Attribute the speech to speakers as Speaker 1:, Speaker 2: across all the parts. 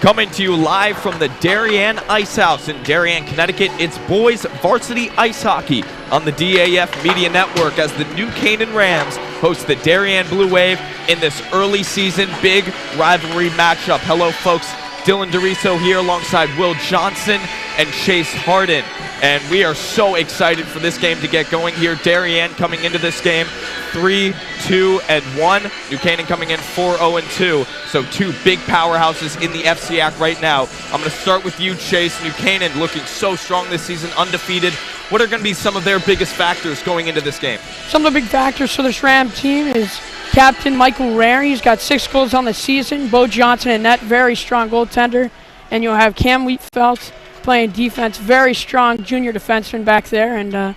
Speaker 1: Coming to you live from the Darien Ice House in Darien, Connecticut, it's boys varsity ice hockey on the DAF Media Network as the New Canaan Rams host the Darien Blue Wave in this early season big rivalry matchup. Hello folks, Dylan DeRiso here alongside Will Johnson and Chase Harden. And we are so excited for this game to get going here. Darien coming into this game 3-2-1. New Canaan coming in 4-0-2. So two big powerhouses in the FCIAC right now. I'm going to start with you, Chase. New Canaan looking so strong this season, undefeated. What are going to be some of their biggest factors going into this game? Some of
Speaker 2: the big factors for this Ram team is Captain Michael Rare. He's got 6 goals on the season. Bo Johnson in net, very strong goaltender. And you'll have Cam Wheatfeld playing defense, very strong junior defenseman back there, and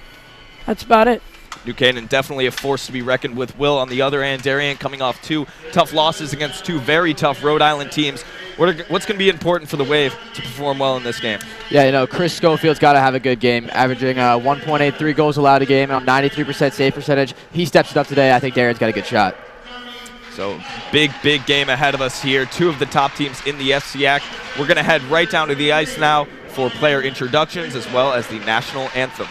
Speaker 2: that's about it.
Speaker 1: New Canaan definitely a force to be reckoned with. Will, on the other end, Darien coming off 2 tough losses against 2 very tough Rhode Island teams. What's going to be important for the Wave to perform well in this game?
Speaker 3: Yeah, you know, Chris Schofield's got to have a good game, averaging 1.83 goals allowed a game on 93% save percentage. He steps it up today. I think Darien's got a good shot.
Speaker 1: So big game ahead of us here. 2 of the top teams in the FCIAC. We're going to head right down to the ice now for player introductions as well as the national anthem.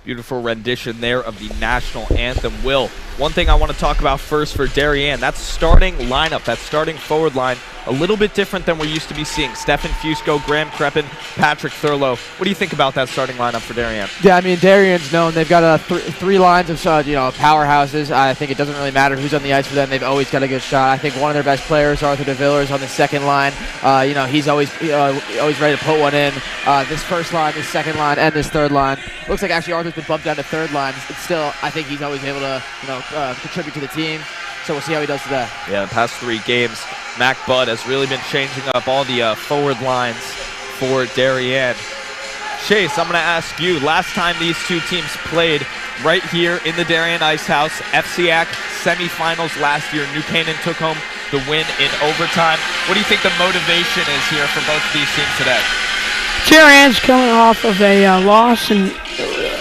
Speaker 1: Beautiful rendition there of the national anthem. Will, one thing I want to talk about first for Darien, that starting lineup, that starting forward line, a little bit different than we're used to be seeing. Stefan Fusco, Graham Kreppen, Patrick Thurlow. What do you think about that starting lineup for Darien?
Speaker 3: Yeah, I mean, Darien's known. They've got 3 lines of powerhouses. I think it doesn't really matter who's on the ice for them. They've always got a good shot. I think one of their best players, Arthur DeVillers, on the second line. He's always ready to put one in. This first line, this second line, and this third line. Looks like actually Arthur's been bumped down to third line. But still, I think he's always able to contribute to the team. So we'll see how he does today.
Speaker 1: Yeah, the past 3 games, Mac Budd has really been changing up all the forward lines for Darien. Chase, I'm going to ask you, last time these 2 teams played right here in the Darien Ice House, FCIAC semifinals last year, New Canaan took home the win in overtime. What do you think the motivation is here for both of these teams today?
Speaker 2: Darien's coming off of a loss, and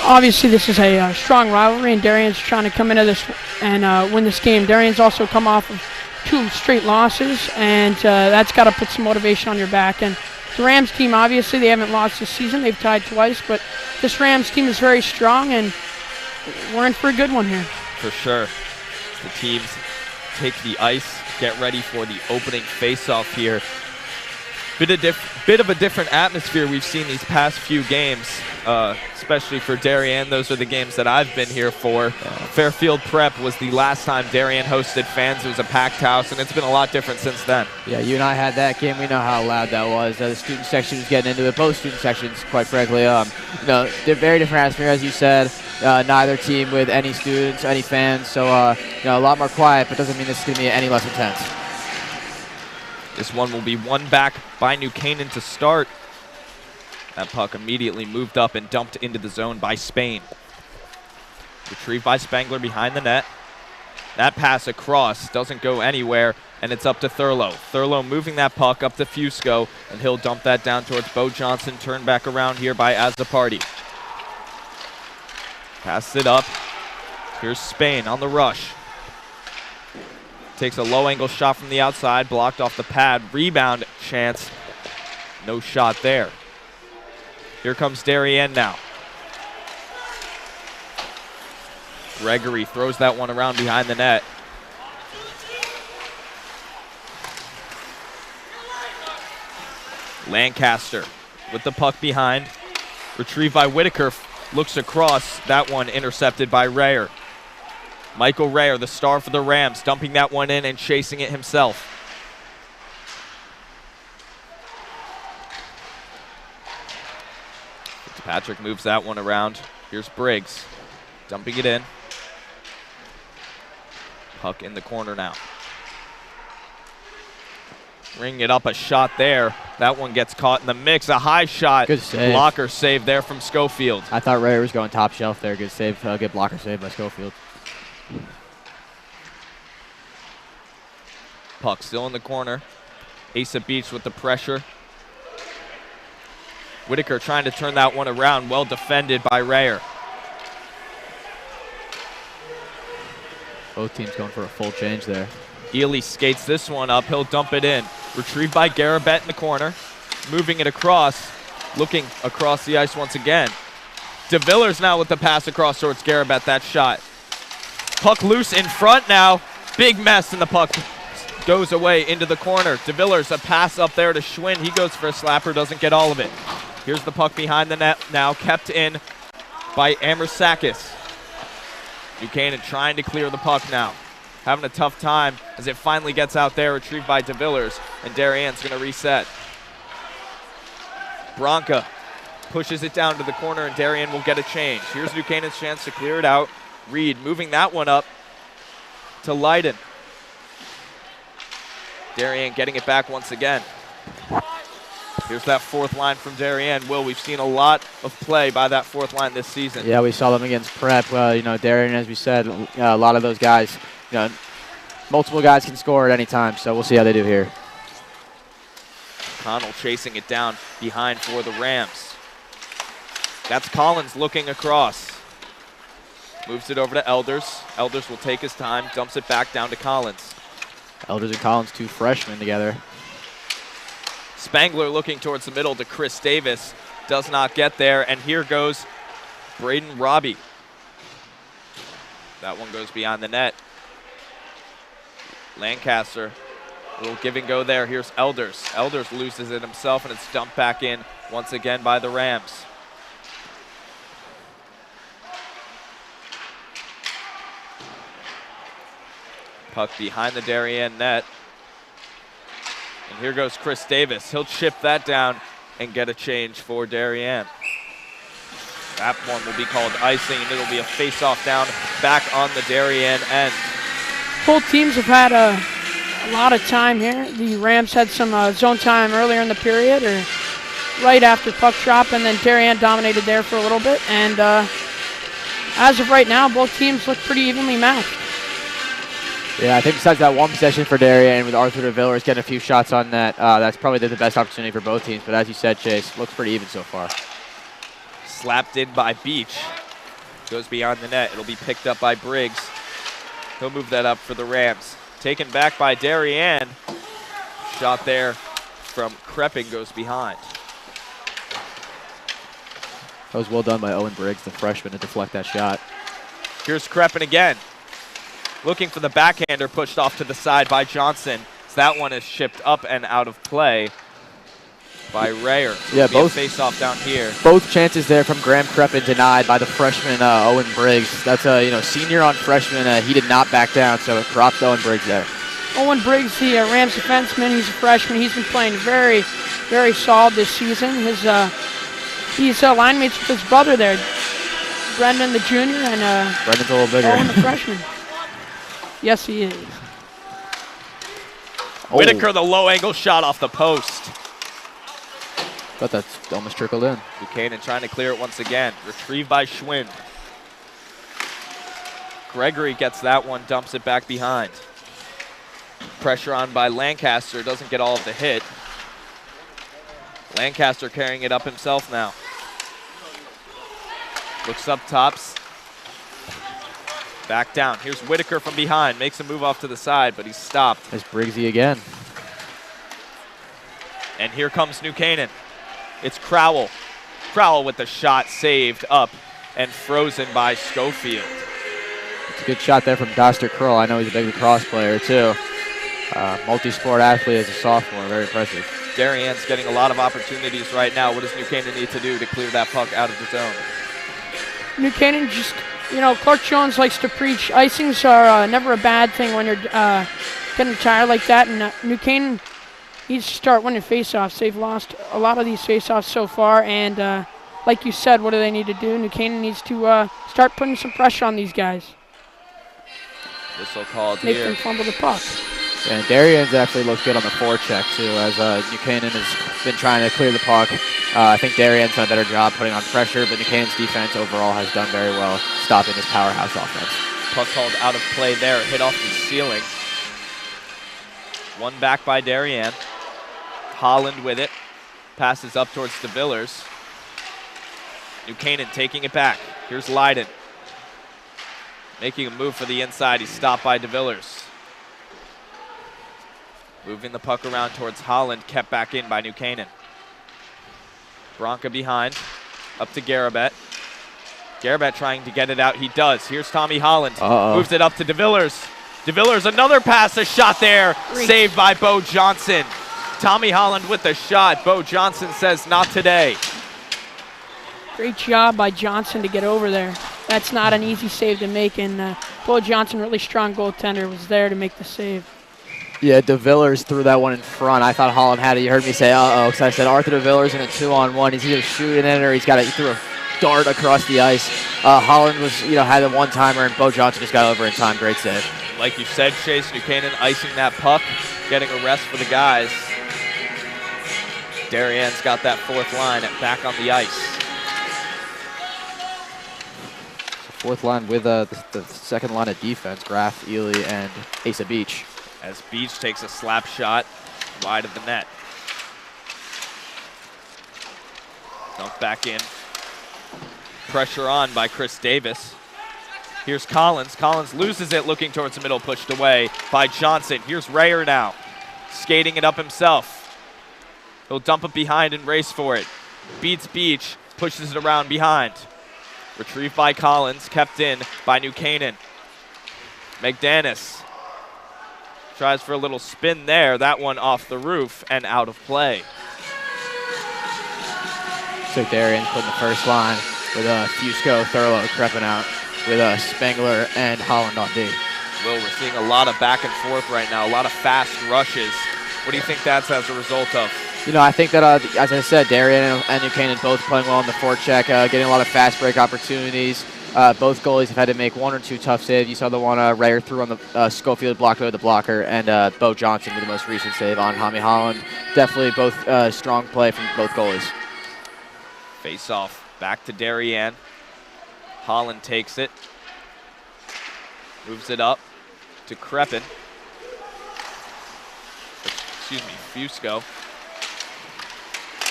Speaker 2: Obviously, this is a strong rivalry, and Darien's trying to come into this and win this game. Darien's also come off of 2 straight losses, and that's got to put some motivation on your back. And the Rams team, obviously, they haven't lost this season. They've tied twice, but this Rams team is very strong, and we're in for a good one here.
Speaker 1: For sure. The teams take the ice, get ready for the opening face-off here. Bit of a different atmosphere we've seen these past few games, especially for Darien. Those are the games that I've been here for. Fairfield Prep was the last time Darien hosted fans. It was a packed house, and it's been a lot different since then. Yeah,
Speaker 3: you and I had that game. We know how loud that was. The student section was getting into it. Both student sections, quite frankly. They're very different atmosphere, as you said. Neither team with any students, any fans. So, a lot more quiet, but doesn't mean this is going to be any less intense.
Speaker 1: This one will be won back by New Canaan to start. That puck immediately moved up and dumped into the zone by Spain. Retrieved by Spangler behind the net. That pass across doesn't go anywhere, and it's up to Thurlow. Thurlow moving that puck up to Fusco, and he'll dump that down towards Bo Johnson. Turned back around here by Azapardi. Passed it up. Here's Spain on the rush. Takes a low-angle shot from the outside, blocked off the pad. Rebound chance. No shot there. Here comes Darien now. Gregory throws that one around behind the net. Lancaster with the puck behind. Retrieved by Whitaker. Looks across. That one intercepted by Rayer. Michael Rayer, the star for the Rams, dumping that one in and chasing it himself. Fitzpatrick moves that one around. Here's Briggs, dumping it in. Puck in the corner now. Ringing it up, a shot there. That one gets caught in the mix. A high shot.
Speaker 3: Good save.
Speaker 1: Blocker save there from Schofield.
Speaker 3: I thought Rayer was going top shelf there. Good save, good blocker save by Schofield.
Speaker 1: Puck still in the corner. Asa Beach with the pressure. Whitaker trying to turn that one around. Well defended by Rayer.
Speaker 3: Both teams going for a full change there.
Speaker 1: Ely skates this one up. He'll dump it in. Retrieved by Garabet in the corner. Moving it across. Looking across the ice once again. DeVillers now with the pass across towards Garabet. That shot. Puck loose in front now. Big mess, and the puck goes away into the corner. DeVillers, a pass up there to Schwinn. He goes for a slapper, doesn't get all of it. Here's the puck behind the net now, kept in by Amersakis. Buchanan trying to clear the puck now. Having a tough time as it finally gets out there, retrieved by DeVillers, and Darien's going to reset. Bronca pushes it down to the corner, and Darien will get a change. Here's Buchanan's chance to clear it out. Reed moving that one up to Leiden. Darien getting it back once again. Here's that fourth line from Darien. Will, we've seen a lot of play by that fourth line this season.
Speaker 3: Yeah, we saw them against Prep. Darien, as we said, a lot of those guys, multiple guys can score at any time, so we'll see how they do here.
Speaker 1: Connell chasing it down behind for the Rams. That's Collins looking across. Moves it over to Elders. Elders will take his time, dumps it back down to Collins.
Speaker 3: Elders and Collins, 2 freshmen together.
Speaker 1: Spangler looking towards the middle to Chris Davis. Does not get there, and here goes Braden Robbie. That one goes beyond the net. Lancaster, a little give and go there. Here's Elders. Elders loses it himself, and it's dumped back in once again by the Rams. Puck behind the Darien net. And here goes Chris Davis. He'll chip that down and get a change for Darien. That one will be called icing, and it'll be a face-off down back on the Darien end.
Speaker 2: Both teams have had a lot of time here. The Rams had some zone time earlier in the period, or right after puck drop, and then Darien dominated there for a little bit. And as of right now, both teams look pretty evenly matched.
Speaker 3: Yeah, I think besides that one possession for Darien with Arthur DeVillers getting a few shots on net, that's probably the best opportunity for both teams. But as you said, Chase, looks pretty even so far.
Speaker 1: Slapped in by Beach. Goes beyond the net. It'll be picked up by Briggs. He'll move that up for the Rams. Taken back by Darien. Shot there from Krepping goes behind.
Speaker 3: That was well done by Owen Briggs, the freshman, to deflect that shot.
Speaker 1: Here's Krepping again. Looking for the backhander, pushed off to the side by Johnson. So that one is shipped up and out of play by Rayer.
Speaker 3: Yeah, both
Speaker 1: face-off down here.
Speaker 3: Both chances there from Graham Kreppin denied by the freshman Owen Briggs. That's a senior on freshman. He did not back down, so props to Owen Briggs there.
Speaker 2: Owen Briggs, the Rams defenseman, he's a freshman. He's been playing very, very solid this season. He's line mates with his brother there, Brendan the junior, and
Speaker 3: Brendan's a little bigger.
Speaker 2: Owen the freshman. Yes, he is.
Speaker 1: Whitaker, the low angle shot off the post.
Speaker 3: But that's almost trickled in.
Speaker 1: Buchanan trying to clear it once again. Retrieved by Schwind. Gregory gets that one, dumps it back behind. Pressure on by Lancaster, doesn't get all of the hit. Lancaster carrying it up himself now. Looks up tops. Back down. Here's Whitaker from behind. Makes a move off to the side, but he's stopped.
Speaker 3: There's Briggsy again.
Speaker 1: And here comes New Canaan. It's Crowell. Crowell with the shot saved up and frozen by Schofield.
Speaker 3: It's a good shot there from Doster Curl. I know he's a big lacrosse player too. Multi-sport athlete as a sophomore. Very impressive.
Speaker 1: Darien's getting a lot of opportunities right now. What does New Canaan need to do to clear that puck out of the zone?
Speaker 2: New Canaan just, Clark Jones likes to preach icings are never a bad thing when you're getting tired like that. And New Canaan needs to start winning faceoffs. They've lost a lot of these faceoffs so far. And like you said, what do they need to do? New Canaan needs to start putting some pressure on these guys.
Speaker 1: Whistle called
Speaker 2: Make
Speaker 1: here.
Speaker 2: them fumble the puck.
Speaker 3: Yeah, and Darien's actually looked good on the forecheck too, as New Canaan has been trying to clear the puck. I think Darien's done a better job putting on pressure, but New Canaan's defense overall has done very well stopping this powerhouse offense.
Speaker 1: Puck called out of play there, hit off the ceiling. One back by Darien. Holland with it. Passes up towards DeVillers. New Canaan taking it back. Here's Leiden. Making a move for the inside. He's stopped by DeVillers. Moving the puck around towards Holland, kept back in by New Canaan. Bronca behind, up to Garabet. Garabet trying to get it out. He does. Here's Tommy Holland. Moves it up to DeVillers. DeVillers, another pass, a shot there. Saved by Bo Johnson. Tommy Holland with the shot. Bo Johnson says, not today.
Speaker 2: Great job by Johnson to get over there. That's not an easy save to make, and Bo Johnson, really strong goaltender, was there to make the save.
Speaker 3: Yeah, DeVillers threw that one in front. I thought Holland had it. You heard me say, uh-oh, because I said Arthur DeVillers in a 2-on-1. He's either shooting it or he threw a dart across the ice. Holland was, had a one-timer, and Bo Johnson just got over in time. Great save.
Speaker 1: Like you said, Chase, New Canaan icing that puck, getting a rest for the guys. Darien's got that fourth line back on the ice.
Speaker 3: Fourth line with the second line of defense, Graf, Ely, and Asa Beach.
Speaker 1: As Beach takes a slap shot wide of the net. Dumped back in. Pressure on by Chris Davis. Here's Collins. Collins loses it, looking towards the middle, pushed away by Johnson. Here's Rayer now, skating it up himself. He'll dump it behind and race for it. Beats Beach, pushes it around behind. Retrieved by Collins, kept in by New Canaan. McDanis tries for a little spin there. That one off the roof and out of play.
Speaker 3: So Darien put in the first line with Fusco, Thurlow, Kreppin out with Spengler and Holland on D.
Speaker 1: Will, we're seeing a lot of back and forth right now, a lot of fast rushes. What do you think that's as a result of?
Speaker 3: I think that, as I said, Darien and New Canaan both playing well on the forecheck, getting a lot of fast break opportunities. Both goalies have had to make one or two tough saves. You saw the one Rayer threw on the Schofield blocked over the blocker, and Bo Johnson with the most recent save on Tommy Holland. Definitely both strong play from both goalies.
Speaker 1: Face off back to Darien. Holland takes it. Moves it up to Kreppin. Excuse me, Fusco.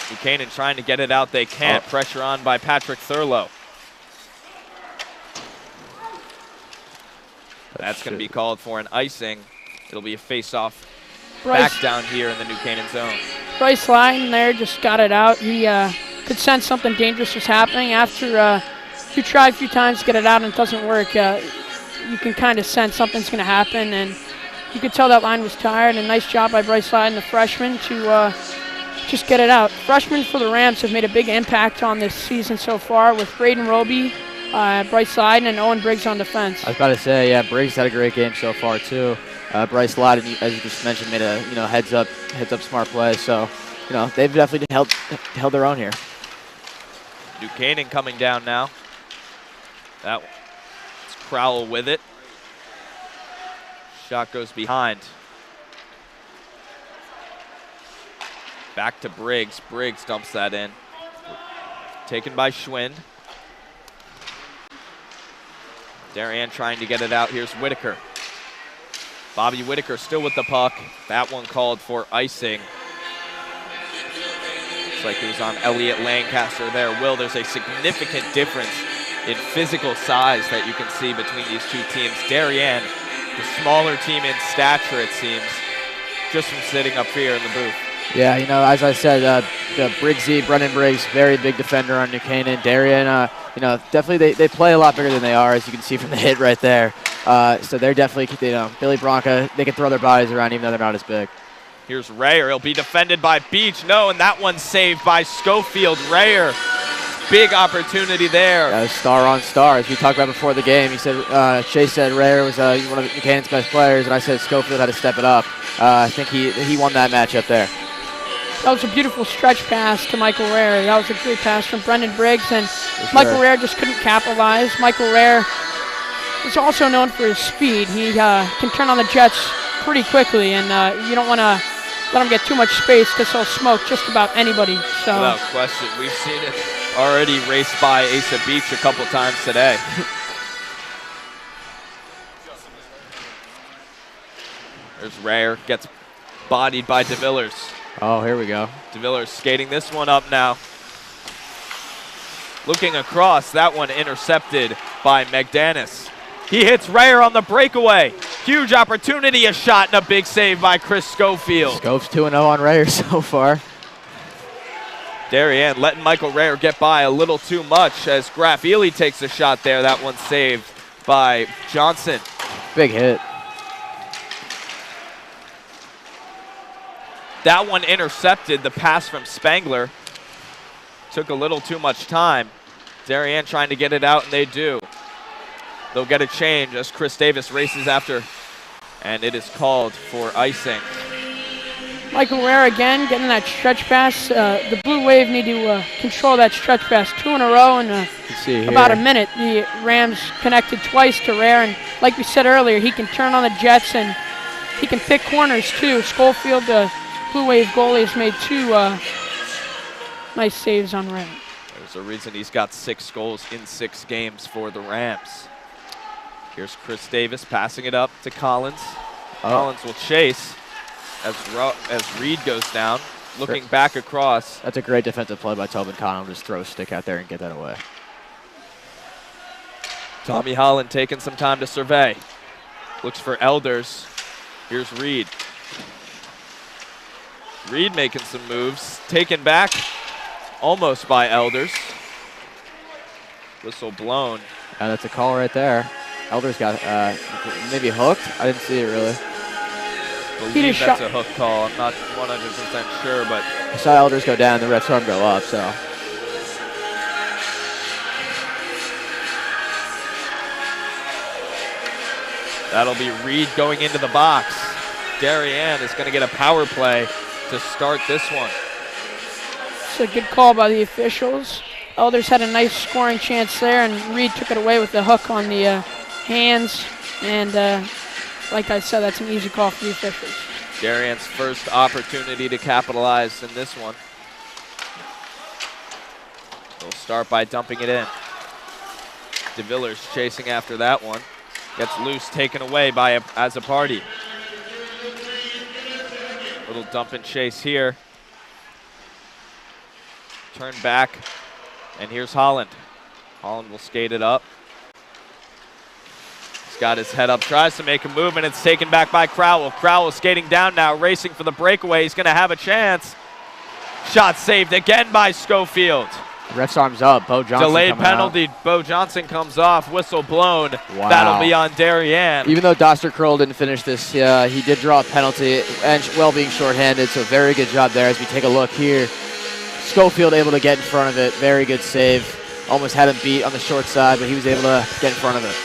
Speaker 1: Buchanan trying to get it out. They can't. Pressure on by Patrick Thurlow. That's going to be called for an icing. It'll be a face-off
Speaker 2: Bryce,
Speaker 1: back down here in the New Canaan zone.
Speaker 2: Bryce Lyden there just got it out. He could sense something dangerous was happening. After you try a few times to get it out and it doesn't work, you can kind of sense something's going to happen. And you could tell that line was tired. And nice job by Bryce Lyden, the freshman, to just get it out. Freshmen for the Rams have made a big impact on this season so far with Braden Roby, Bryce Lyden, and Owen Briggs on defense.
Speaker 3: I was about to say, yeah, Briggs had a great game so far too. Bryce Lyden, as you just mentioned, made a heads up smart play. So they've definitely held their own here.
Speaker 1: New Canaan coming down now. That's Crowell with it. Shot goes behind. Back to Briggs. Briggs dumps that in. Taken by Schwind. Darien trying to get it out. Here's Whitaker. Bobby Whitaker still with the puck. That one called for icing. Looks like it was on Elliot Lancaster there. Will, there's a significant difference in physical size that you can see between these two teams. Darien, the smaller team in stature, it seems, just from sitting up here in the booth.
Speaker 3: Yeah, as I said, Brendan Briggs, very big defender on New Canaan. Darien, definitely they play a lot bigger than they are, as you can see from the hit right there. So they're definitely, Billy Bronca, they can throw their bodies around even though they're not as big.
Speaker 1: Here's Rayer. He'll be defended by Beach. No, and that one's saved by Schofield. Rayer, big opportunity there.
Speaker 3: Yeah, star on star. As we talked about before the game, he said, Chase said Rayer was one of New Canaan's best players, and I said Schofield had to step it up. I think he won that matchup there.
Speaker 2: That was a beautiful stretch pass to Michael Rayer. That was a great pass from Brendan Briggs, and Michael Rayer just couldn't capitalize. Michael Rayer is also known for his speed. He can turn on the jets pretty quickly, and you don't want to let him get too much space because he'll smoke just about anybody. So
Speaker 1: without question, we've seen it already raced by Asa Beach a couple times today. There's Rayer, gets bodied by DeVillers.
Speaker 3: Oh, here we go.
Speaker 1: DeVillers skating this one up now. Looking across, that one intercepted by McDanis. He hits Rayer on the breakaway. Huge opportunity, a shot, and a big save by Chris Schofield.
Speaker 3: Scope's 2-0 on Rayer so far.
Speaker 1: Darien letting Michael Rayer get by a little too much as Graf Ely takes a shot there. That one's saved by Johnson.
Speaker 3: Big hit.
Speaker 1: That one intercepted. The pass from Spangler took a little too much time. Darien trying to get it out, and they do. They'll get a change as Chris Davis races after, and it is called for icing.
Speaker 2: Michael Rayer again getting that stretch pass. The Blue Wave need to control that stretch pass 2 in a row in about a minute. The Rams connected twice to Rayer, and like we said earlier, he can turn on the jets and he can pick corners too. Schofield, the Blue Wave goalie, has made 2 nice saves on Rayer.
Speaker 1: There's a reason he's got 6 goals in 6 games for the Rams. Here's Chris Davis passing it up to Collins. Collins will chase as Reed goes down, looking back across.
Speaker 3: That's a great defensive play by Tobin Connell. Just throw a stick out there and get that away.
Speaker 1: Tommy Holland taking some time to survey. Looks for Elders. Here's Reed. Reed making some moves. Taken back almost by Elders. Whistle blown.
Speaker 3: That's a call right there. Elders got maybe hooked. I didn't see it really.
Speaker 1: I believe that's a hook call. I'm not 100% sure, but
Speaker 3: I saw Elders go down, the ref saw him go up, so.
Speaker 1: That'll be Reed going into the box. Darien is going to get a power play to start this one.
Speaker 2: It's a good call by the officials. Elders had a nice scoring chance there, and Reed took it away with the hook on the hands. And like I said, that's an easy call for the officials.
Speaker 1: Darien's first opportunity to capitalize in this one. They'll start by dumping it in. DeVillers chasing after that one. Gets loose, taken away by as a party. Little dump and chase here. Turn back, and here's Holland. Holland will skate it up. He's got his head up, tries to make a move, and it's taken back by Crowell. Crowell skating down now, racing for the breakaway. He's going to have a chance. Shot saved again by Schofield.
Speaker 3: Ref's arms up. Bo Johnson
Speaker 1: Delayed
Speaker 3: coming
Speaker 1: penalty.
Speaker 3: out.
Speaker 1: Bo Johnson comes off. Whistle blown.
Speaker 3: Wow.
Speaker 1: That'll be on Darien.
Speaker 3: Even though Doster Curl didn't finish this, he did draw a penalty, and well being shorthanded, so very good job there as we take a look here. Schofield able to get in front of it. Very good save. Almost had him beat on the short side, but he was able to get in front of it.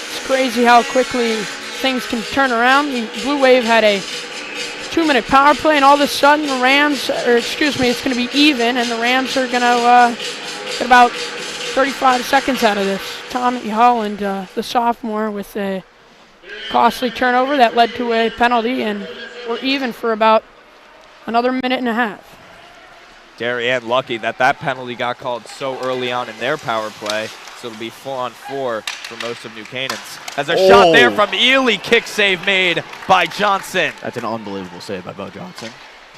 Speaker 2: It's crazy how quickly things can turn around. The Blue Wave had a 2-minute power play, and all of a sudden the Rams, it's going to be even, and the Rams are going to get about 35 seconds out of this. Tommy Holland, the sophomore, with a costly turnover that led to a penalty, and we're even for about another minute and a half.
Speaker 1: Darien lucky that penalty got called so early on in their power play, so it'll be 4-on-4 for most of New Canaan's. As a shot there from Ely, kick save made by Johnson.
Speaker 3: That's an unbelievable save by Bo Johnson.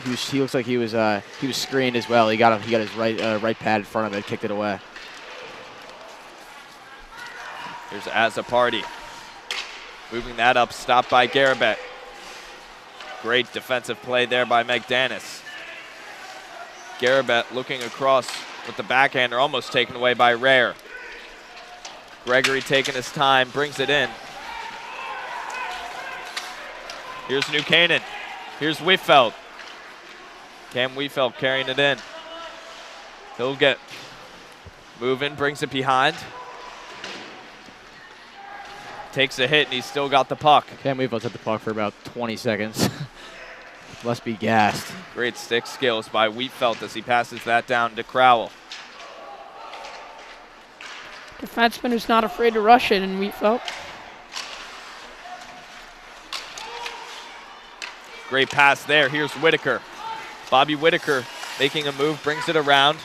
Speaker 3: He looks like he was screened as well. He got his right pad in front of it, kicked it away.
Speaker 1: Here's Azzapardi. Moving that up, stopped by Garabet. Great defensive play there by McDanis. Garabet looking across with the backhander, almost taken away by Rare. Gregory taking his time, brings it in. Here's New Canaan. Here's Wiefeld. Cam Wiefeld carrying it in. He'll get moving, brings it behind. Takes a hit, and he's still got the puck.
Speaker 3: Cam Weeveld's had the puck for about 20 seconds. Must be gassed.
Speaker 1: Great stick skills by Wiefeld as he passes that down to Crowell.
Speaker 2: Defenseman who's not afraid to rush it in Wheatfeld.
Speaker 1: Great pass there. Here's Whitaker. Bobby Whitaker making a move, brings it around,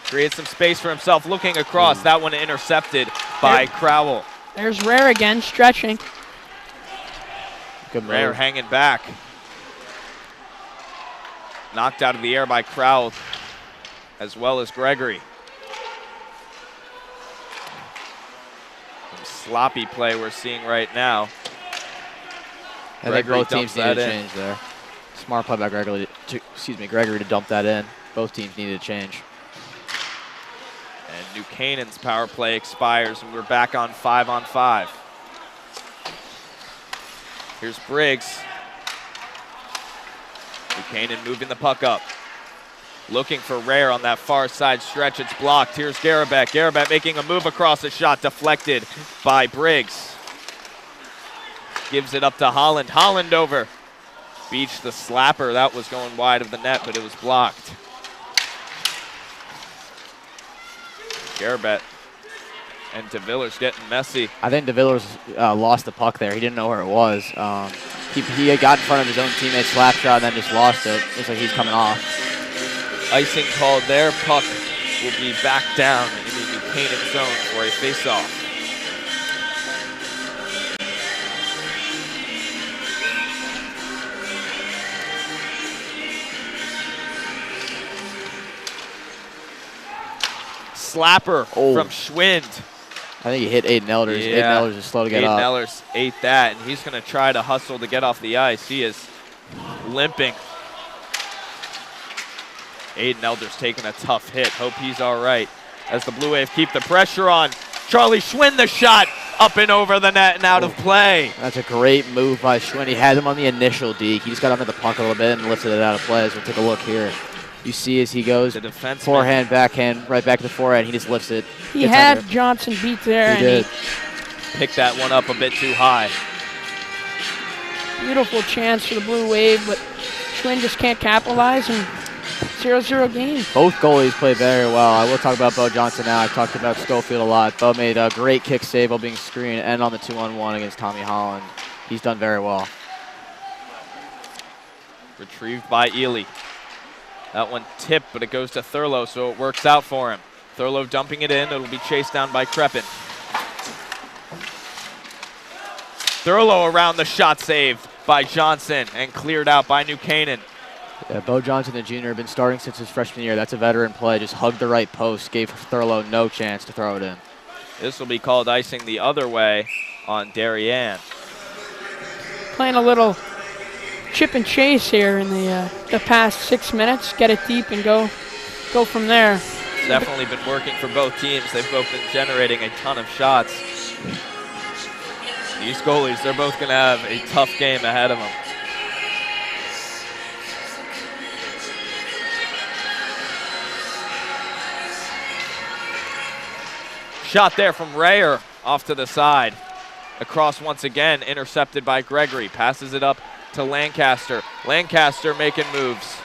Speaker 1: creates some space for himself, looking across. That one intercepted by Crowell.
Speaker 2: There's Rare again, stretching.
Speaker 3: Good move.
Speaker 1: Rare hanging back. Knocked out of the air by Crowell, as well as Gregory. Sloppy play we're seeing right now.
Speaker 3: I think both teams needed a change there. Smart play by Gregory to dump that in. Both teams needed a change.
Speaker 1: And New Canaan's power play expires, and we're back on 5-on-5. Here's Briggs. New Canaan moving the puck up. Looking for Rare on that far side stretch. It's blocked. Here's Garabet. Garabet making a move across the shot, deflected by Briggs. Gives it up to Holland. Holland over. Beached the slapper. That was going wide of the net, but it was blocked. Garabet and DeVillers getting messy.
Speaker 3: I think DeVillers lost the puck there. He didn't know where it was. He had got in front of his own teammate's slap shot and then just lost it. Looks like he's coming off.
Speaker 1: Icing called there. Puck will be back down in the New Canaan zone for a face-off. Slapper from Schwind.
Speaker 3: I think he hit Aiden Elders.
Speaker 1: Yeah.
Speaker 3: Aiden Elders is slow to get up.
Speaker 1: Aiden Elders ate that, and he's going to try to hustle to get off the ice. He is limping. Aiden Elders taking a tough hit. Hope he's all right as the Blue Wave keep the pressure on. Charlie Schwind, the shot up and over the net and out of play.
Speaker 3: That's a great move by Schwind. He had him on the initial deke. He just got under the puck a little bit and lifted it out of play. So we'll take a look here. You see as he goes, forehand, backhand, right back to the forehand. He just lifts it.
Speaker 2: He had Johnson beat there.
Speaker 3: He did.
Speaker 1: Picked that one up a bit too high.
Speaker 2: Beautiful chance for the Blue Wave, but Schwind just can't capitalize, and 0-0 game.
Speaker 3: Both goalies played very well. I will talk about Bo Johnson now. I've talked about Schofield a lot. Bo made a great kick save while being screened and on the 2-on-1 against Tommy Holland. He's done very well.
Speaker 1: Retrieved by Ely. That one tipped, but it goes to Thurlow, so it works out for him. Thurlow dumping it in. It'll be chased down by Crepin. Thurlow around the shot, saved by Johnson and cleared out by New Canaan.
Speaker 3: Yeah, Bo Johnson, the junior, been starting since his freshman year. That's a veteran play. Just hugged the right post, gave Thurlow no chance to throw it in.
Speaker 1: This will be called icing the other way on Darien.
Speaker 2: Playing a little chip and chase here in the past 6 minutes. Get it deep and go from there.
Speaker 1: It's definitely been working for both teams. They've both been generating a ton of shots. These goalies, they're both going to have a tough game ahead of them. Shot there from Rayer off to the side. Across once again, intercepted by Gregory. Passes it up to Lancaster. Lancaster making moves.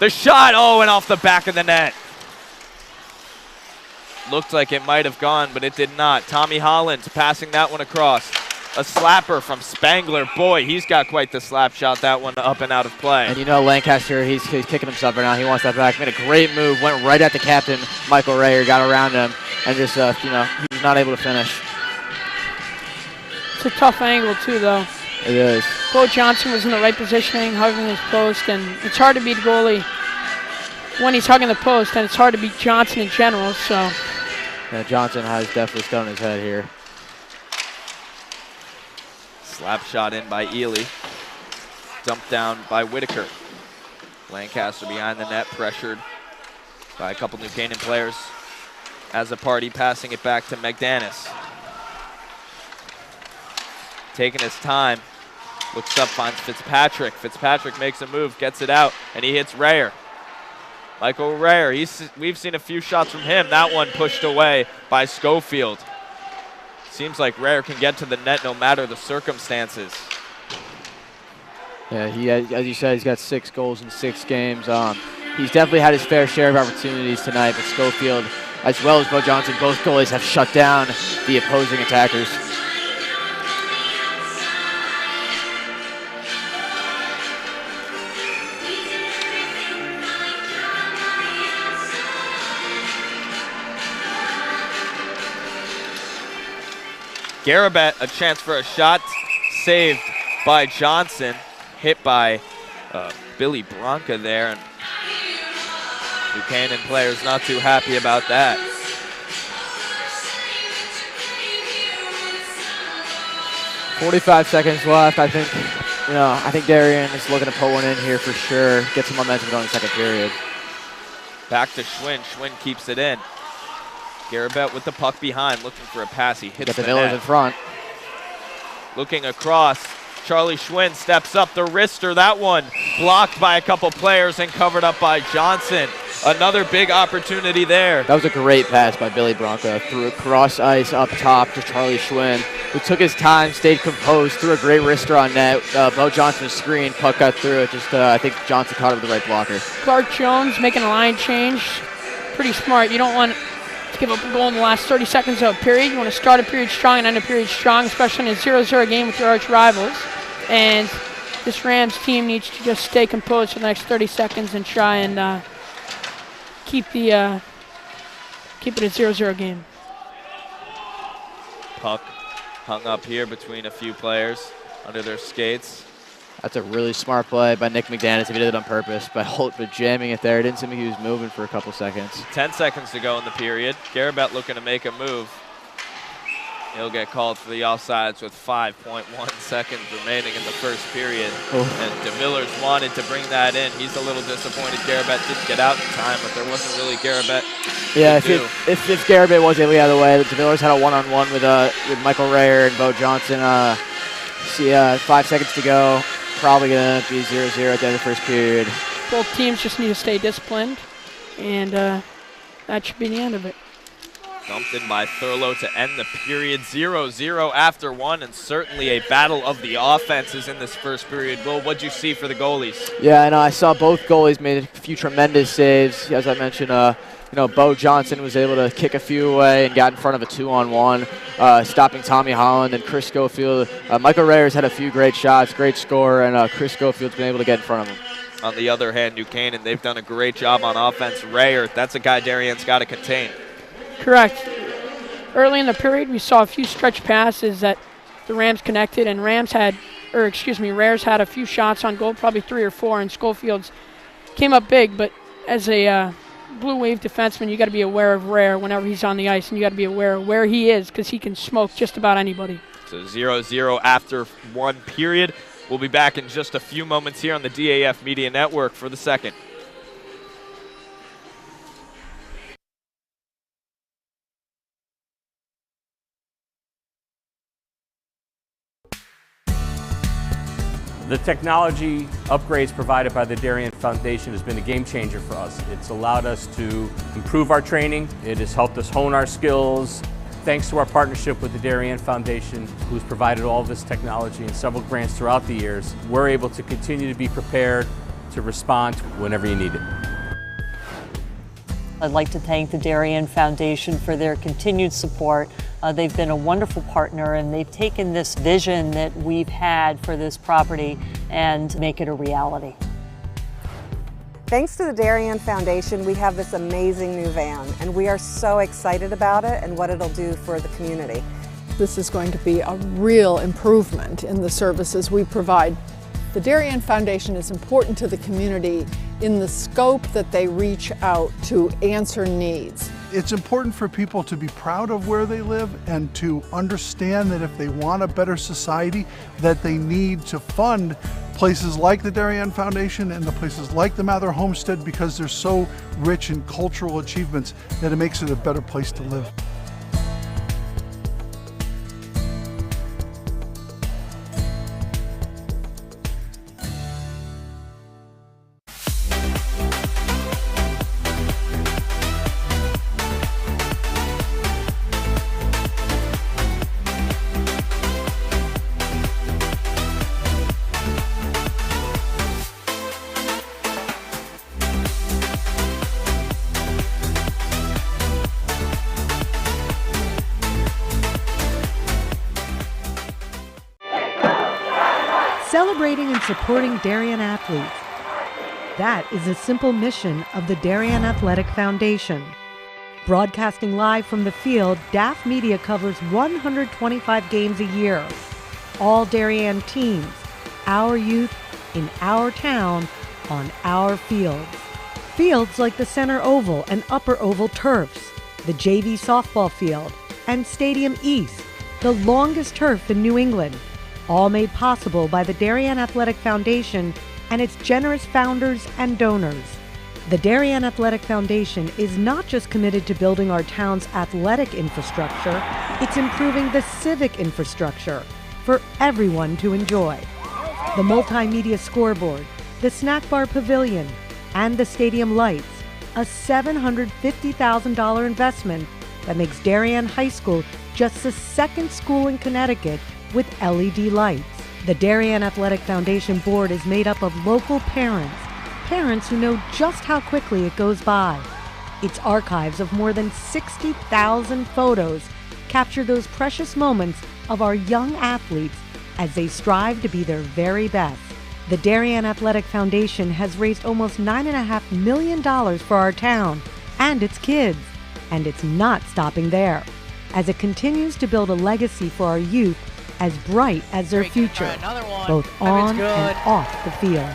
Speaker 1: The shot, oh, and off the back of the net. Looked like it might have gone, but it did not. Tommy Holland passing that one across. A slapper from Spangler. Boy, he's got quite the slap shot. That one up and out of play.
Speaker 3: And you know Lancaster, he's kicking himself right now. He wants that back. Made a great move. Went right at the captain, Michael Rayer. Got around him. And just, he was not able to finish.
Speaker 2: It's a tough angle, too, though.
Speaker 3: It is.
Speaker 2: Bo Johnson was in the right positioning, hugging his post, and it's hard to beat goalie when he's hugging the post, and it's hard to beat Johnson in general, so.
Speaker 3: Yeah, Johnson has definitely stoned his head here.
Speaker 1: Slap shot in by Ely. Dumped down by Whitaker. Lancaster behind the net, pressured by a couple New Canaan players. As a party, passing it back to McDanis. Taking his time, looks up, finds Fitzpatrick. Fitzpatrick makes a move, gets it out, and he hits Rayer. Michael Rayer, we've seen a few shots from him. That one pushed away by Schofield. Seems like Rayer can get to the net no matter the circumstances.
Speaker 3: Yeah, as you said, he's got 6 goals in 6 games. He's definitely had his fair share of opportunities tonight, but Schofield, as well as Bo Johnson, both goalies have shut down the opposing attackers.
Speaker 1: Garabet, a chance for a shot, saved by Johnson, hit by Billy Bronca there, and Buchanan players not too happy about that.
Speaker 3: .45 seconds left. I think Darien is looking to put one in here for sure. Get some momentum going in the second period.
Speaker 1: Back to Schwinn. Schwinn keeps it in. Garabet with the puck behind, looking for a pass. He hits
Speaker 3: the Villars in front.
Speaker 1: Looking across, Charlie Schwinn steps up the wrister. That one blocked by a couple players and covered up by Johnson. Another big opportunity there.
Speaker 3: That was a great pass by Billy Bronca. Threw across ice up top to Charlie Schwinn, who took his time, stayed composed, threw a great wrister on net. Bo Johnson's screen, puck got through it. I think Johnson caught it with the right blocker.
Speaker 2: Clark Jones making a line change. Pretty smart. You don't want to give up a goal in the last 30 seconds of a period. You want to start a period strong and end a period strong, especially in a 0-0 game with your arch rivals. And this Rams team needs to just stay composed for the next 30 seconds and try and keep it a 0-0 game.
Speaker 1: Puck hung up here between a few players under their skates.
Speaker 3: That's a really smart play by Nick McDanis if he did it on purpose. By Holt for jamming it there. It didn't seem like he was moving for a couple seconds.
Speaker 1: 10 seconds to go in the period. Garabet looking to make a move. He'll get called for the offsides with 5.1 seconds remaining in the first period. And DeVillers wanted to bring that in. He's a little disappointed Garabet didn't get out in time, but there wasn't really Garabet.
Speaker 3: Yeah, if Garabet was able to get out of the way, the DeVillers had a one-on-one with Michael Rayer and Bo Johnson. 5 seconds to go. Probably going to be 0-0 at the end of the first period.
Speaker 2: Both teams just need to stay disciplined, and that should be the end of it.
Speaker 1: Dumped in by Thurlow to end the period. 0-0 after one, and certainly a battle of the offenses in this first period. Will, what'd you see for the goalies?
Speaker 3: Yeah, I know. I saw both goalies made a few tremendous saves. As I mentioned, Bo Johnson was able to kick a few away and got in front of a 2-on-1, stopping Tommy Holland and Chris Schofield. Michael Rayer's had a few great shots, great score, and Chris Schofield's been able to get in front of him.
Speaker 1: On the other hand, New Canaan, they've done a great job on offense. Rayer, that's a guy Darien's got to contain.
Speaker 2: Correct. Early in the period, we saw a few stretch passes that the Rams connected, and Rayer's had a few shots on goal, probably 3 or 4, and Schofield's came up big, but as a Blue Wave defenseman, you got to be aware of Rare whenever he's on the ice, and you got to be aware of where he is because he can smoke just about anybody.
Speaker 1: So 0-0 after one period. We'll be back in just a few moments here on the DAF Media Network for the second.
Speaker 4: The technology upgrades provided by the Darien Foundation has been a game changer for us. It's allowed us to improve our training. It has helped us hone our skills. Thanks to our partnership with the Darien Foundation, who's provided all of this technology and several grants throughout the years, we're able to continue to be prepared to respond whenever you need it.
Speaker 5: I'd like to thank the Darien Foundation for their continued support. They've been a wonderful partner, and they've taken this vision that we've had for this property and make it a reality.
Speaker 6: Thanks to the Darien Foundation, we have this amazing new van, and we are so excited about it and what it'll do for the community.
Speaker 7: This is going to be a real improvement in the services we provide. The Darien Foundation is important to the community in the scope that they reach out to answer needs.
Speaker 8: It's important for people to be proud of where they live and to understand that if they want a better society, that they need to fund places like the Darien Foundation and the places like the Mather Homestead because they're so rich in cultural achievements that it makes it a better place to live.
Speaker 9: Celebrating and supporting Darien athletes. That is a simple mission of the Darien Athletic Foundation. Broadcasting live from the field, DAF Media covers 125 games a year. All Darien teams, our youth, in our town, on our fields. Fields like the Center Oval and Upper Oval turfs, the JV softball field, and Stadium East, the longest turf in New England. All made possible by the Darien Athletic Foundation and its generous founders and donors. The Darien Athletic Foundation is not just committed to building our town's athletic infrastructure, it's improving the civic infrastructure for everyone to enjoy. The multimedia scoreboard, the snack bar pavilion, and the stadium lights, a $750,000 investment that makes Darien High School just the second school in Connecticut with LED lights. The Darien Athletic Foundation board is made up of local parents who know just how quickly it goes by. Its archives of more than 60,000 photos capture those precious moments of our young athletes as they strive to be their very best. The Darien Athletic Foundation has raised almost $9.5 million for our town and its kids, and it's not stopping there, as it continues to build a legacy for our youth as bright as their future, both on and off the field.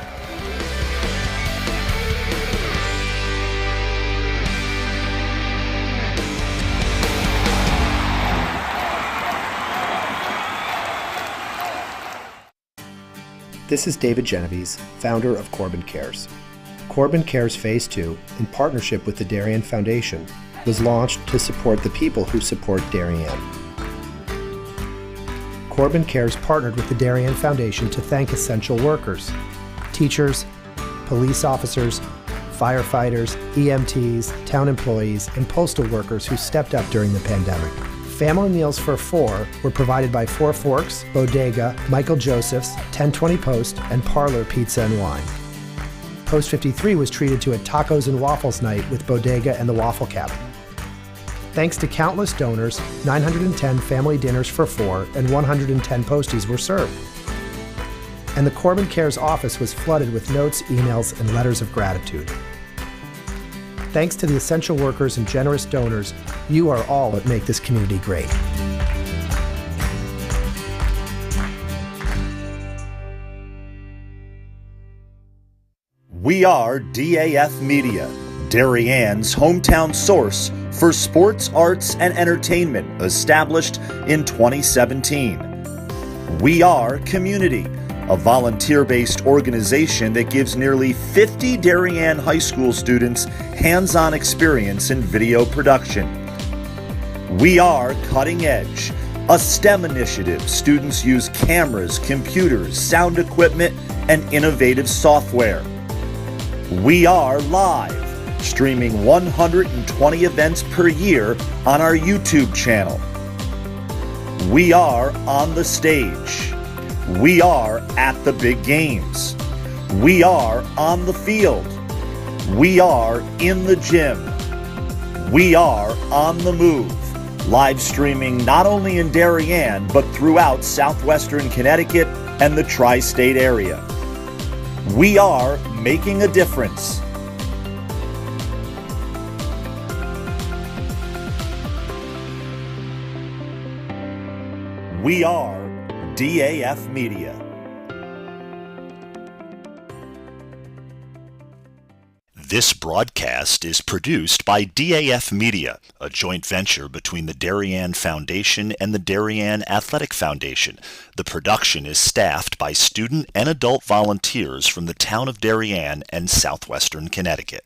Speaker 10: This is David Genovese, founder of Corbin Cares. Corbin Cares Phase 2, in partnership with the Darien Foundation, was launched to support the people who support Darien. Corbin Cares partnered with the Darien Foundation to thank essential workers, teachers, police officers, firefighters, EMTs, town employees, and postal workers who stepped up during the pandemic. Family meals for 4 were provided by 4 Forks, Bodega, Michael Joseph's, 1020 Post, and Parlor Pizza and Wine. Post 53 was treated to a tacos and waffles night with Bodega and the Waffle Cabin. Thanks to countless donors, 910 family dinners for 4 and 110 posties were served. And the Corbin Cares office was flooded with notes, emails, and letters of gratitude. Thanks to the essential workers and generous donors, you are all that make this community great.
Speaker 11: We are DAF Media. Darien's hometown source for sports, arts, and entertainment, established in 2017. We Are Community, a volunteer-based organization that gives nearly 50 Darien High School students hands-on experience in video production. We Are Cutting Edge, a STEM initiative. Students use cameras, computers, sound equipment, and innovative software. We Are Live, streaming 120 events per year on our YouTube channel. We Are On the Stage. We Are At the Big Games. We Are On the Field. We Are In the Gym. We Are On the Move. Live streaming not only in Darien, but throughout southwestern Connecticut and the tri-state area. We are making a difference. We are DAF Media. This broadcast is produced by DAF Media, a joint venture between the Darien Foundation and the Darien Athletic Foundation. The production is staffed by student and adult volunteers from the town of Darien and southwestern Connecticut.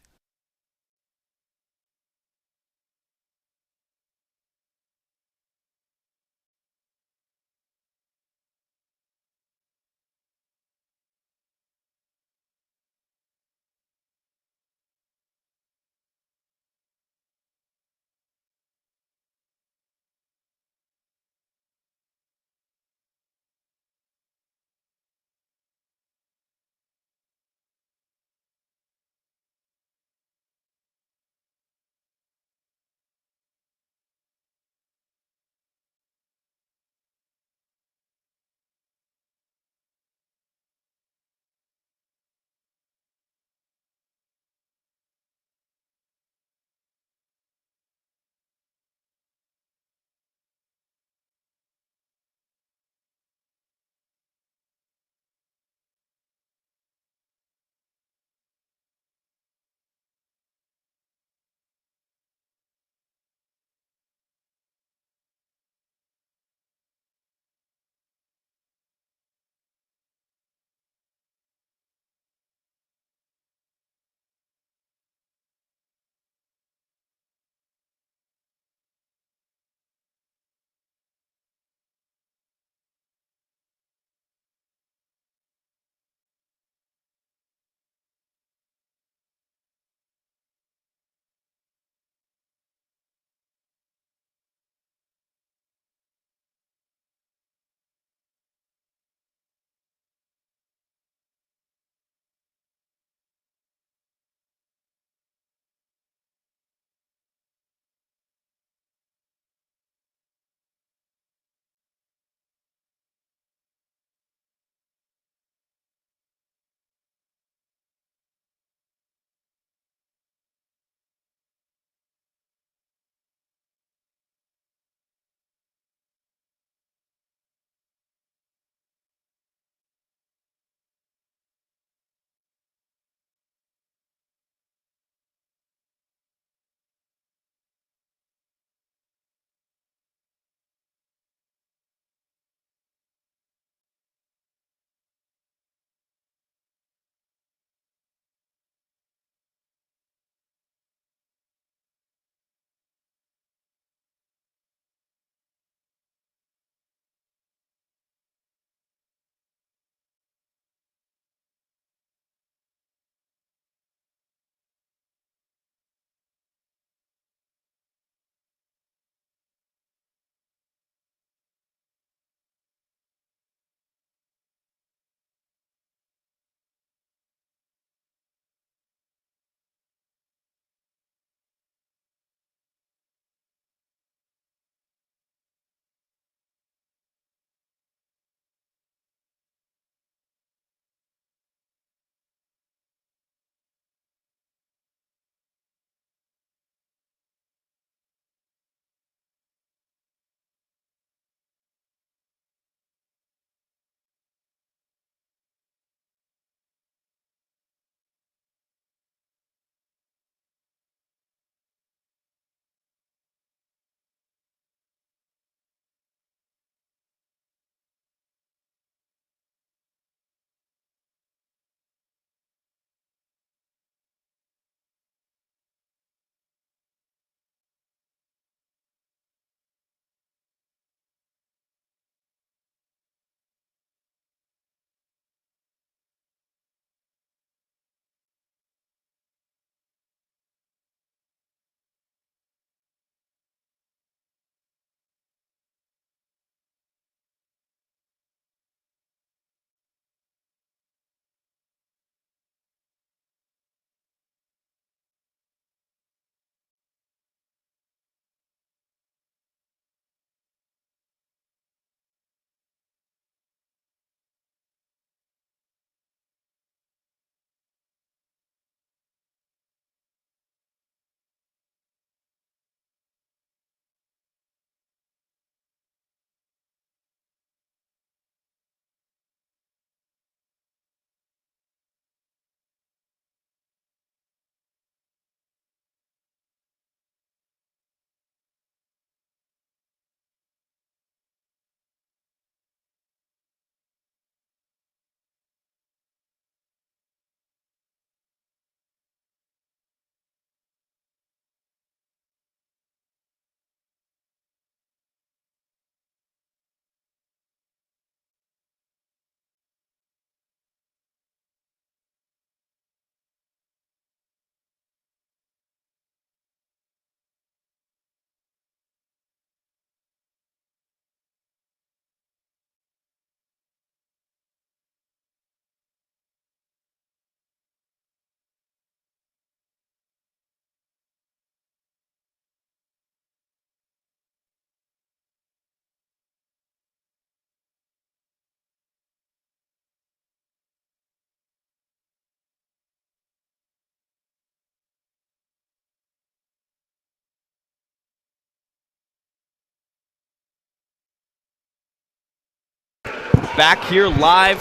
Speaker 1: back here live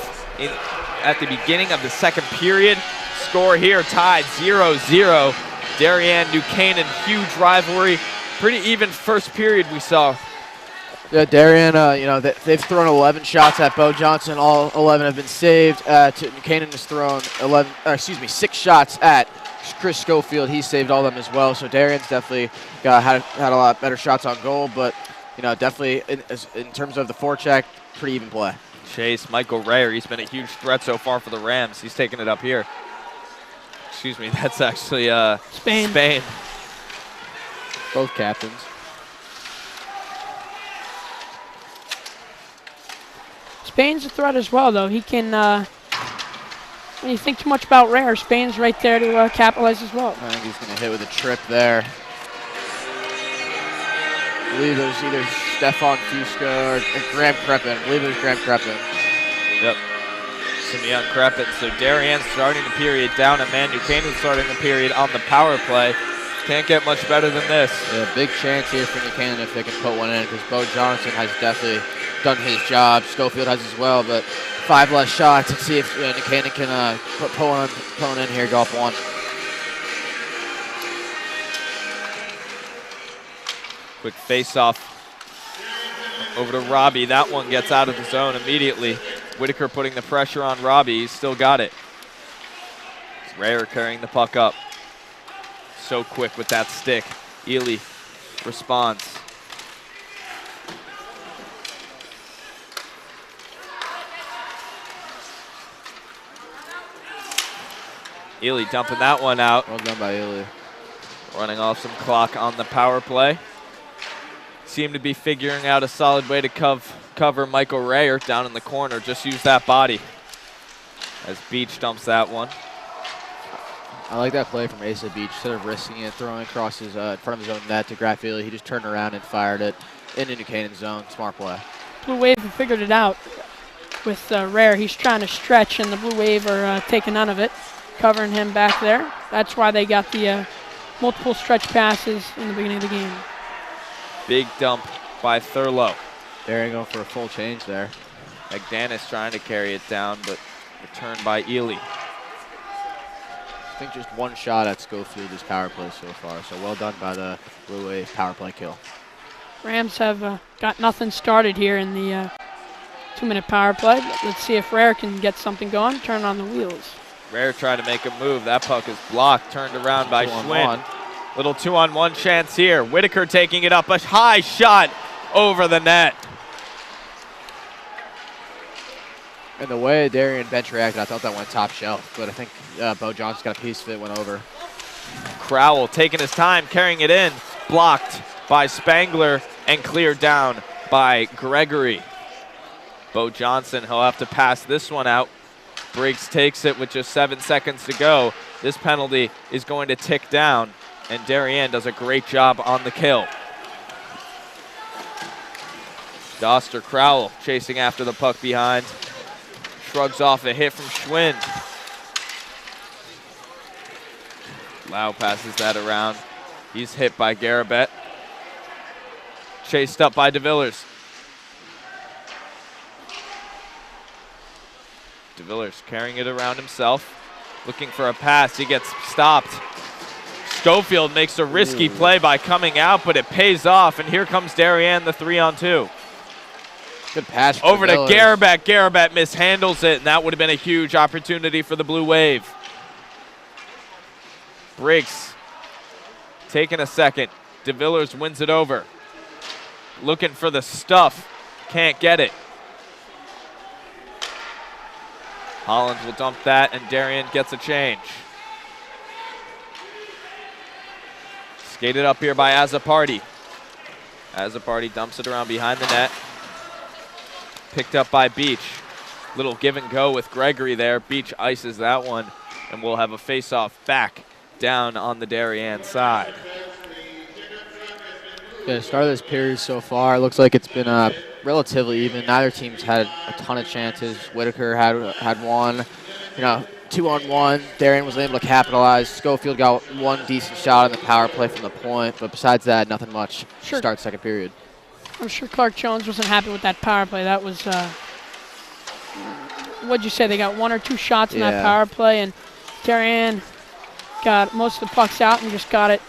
Speaker 1: at the beginning of the second period. Score here tied 0-0. Darien, New Canaan, huge rivalry. Pretty even first period we saw.
Speaker 3: Yeah, Darien, they've thrown 11 shots at Bo Johnson. All 11 have been saved. New Canaan has thrown 6 shots at Chris Schofield. He saved all of them as well. So Darien's definitely had a lot better shots on goal, but definitely in terms of the forecheck, pretty even play.
Speaker 1: Chase, Michael Rayer, he's been a huge threat so far for the Rams. He's taking it up here. Excuse me, that's actually Spain.
Speaker 3: Both captains.
Speaker 2: Spain's a threat as well, though. He can, when you think too much about Rayer, Spain's right there to capitalize as well.
Speaker 3: I think he's going to hit with a trip there. I believe it was either Stefan Fusca or Graham Kreppen. I believe it was Graham Kreppen.
Speaker 1: Yep. Simeon Kreppen. So Darien starting the period down a man. New Canaan starting the period on the power play. Can't get much better than this.
Speaker 3: Yeah, big chance here for New Canaan if they can put one in, because Bo Johnson has definitely done his job. Schofield has as well, but 5 less shots. Let's see if New Canaan can put one in here, go up one.
Speaker 1: Quick face-off over to Robbie. That one gets out of the zone immediately. Whitaker putting the pressure on Robbie. He's still got it. Rayer carrying the puck up. So quick with that stick. Ely responds. Ely dumping that one out.
Speaker 3: Well done by Ely.
Speaker 1: Running off some clock on the power play. Seem to be figuring out a solid way to cover Michael Rayer down in the corner. Just use that body. As Beach dumps that one.
Speaker 3: I like that play from Asa Beach. Instead of risking it, throwing across his in front of his own net to grab Ely, he just turned around and fired it into New Canaan's zone. Smart play.
Speaker 2: Blue Wave figured it out with Rayer. He's trying to stretch, and the Blue Wave are taking none of it, covering him back there. That's why they got the multiple stretch passes in the beginning of the game.
Speaker 1: Big dump by Thurlow.
Speaker 3: Darien going for a full change there.
Speaker 1: McDanis trying to carry it down, but returned by Ely.
Speaker 3: I think just one shot at Schofield this power play so far, so well done by the Blue Wave power play kill.
Speaker 2: Rams have got nothing started here in the 2-minute power play. Let's see if Rayer can get something going, turn on the wheels.
Speaker 1: Rayer trying to make a move. That puck is blocked, turned around by Schwinn. Little 2-on-1 chance here. Whitaker taking it up, a high shot over the net.
Speaker 3: And the way Darien bench reacted, I thought that went top shelf, but I think Bo Johnson got a piece of it, went over.
Speaker 1: Crowell taking his time, carrying it in, blocked by Spangler and cleared down by Gregory. Bo Johnson, he'll have to pass this one out. Briggs takes it with just 7 seconds to go. This penalty is going to tick down, and Darien does a great job on the kill. Doster Crowell chasing after the puck behind. Shrugs off a hit from Schwinn. Lau passes that around. He's hit by Garabet. Chased up by DeVillers. DeVillers carrying it around himself. Looking for a pass. He gets stopped. Schofield makes a risky play by coming out, but it pays off. And here comes Darien, the 3-on-2.
Speaker 3: Good pass.
Speaker 1: Over to Garabet. Garabet mishandles it, and that would have been a huge opportunity for the Blue Wave. Briggs taking a second. DeVillers wins it over. Looking for the stuff. Can't get it. Holland will dump that, and Darien gets a change. Skated up here by Azzopardi. Azzopardi dumps it around behind the net. Picked up by Beach. Little give and go with Gregory there. Beach ices that one, and we'll have a face-off back down on the Darien side.
Speaker 3: Yeah, the start of this period so far, it looks like it's been relatively even. Neither team's had a ton of chances. Whitaker had one. 2-on-1. Darien was able to capitalize. Schofield got one decent shot on the power play from the point, but besides that, nothing much to start second period.
Speaker 2: I'm sure Clark Jones wasn't happy with that power play. That was what'd you say, they got 1 or 2 shots in that power play, and Darien got most of the pucks out and just got it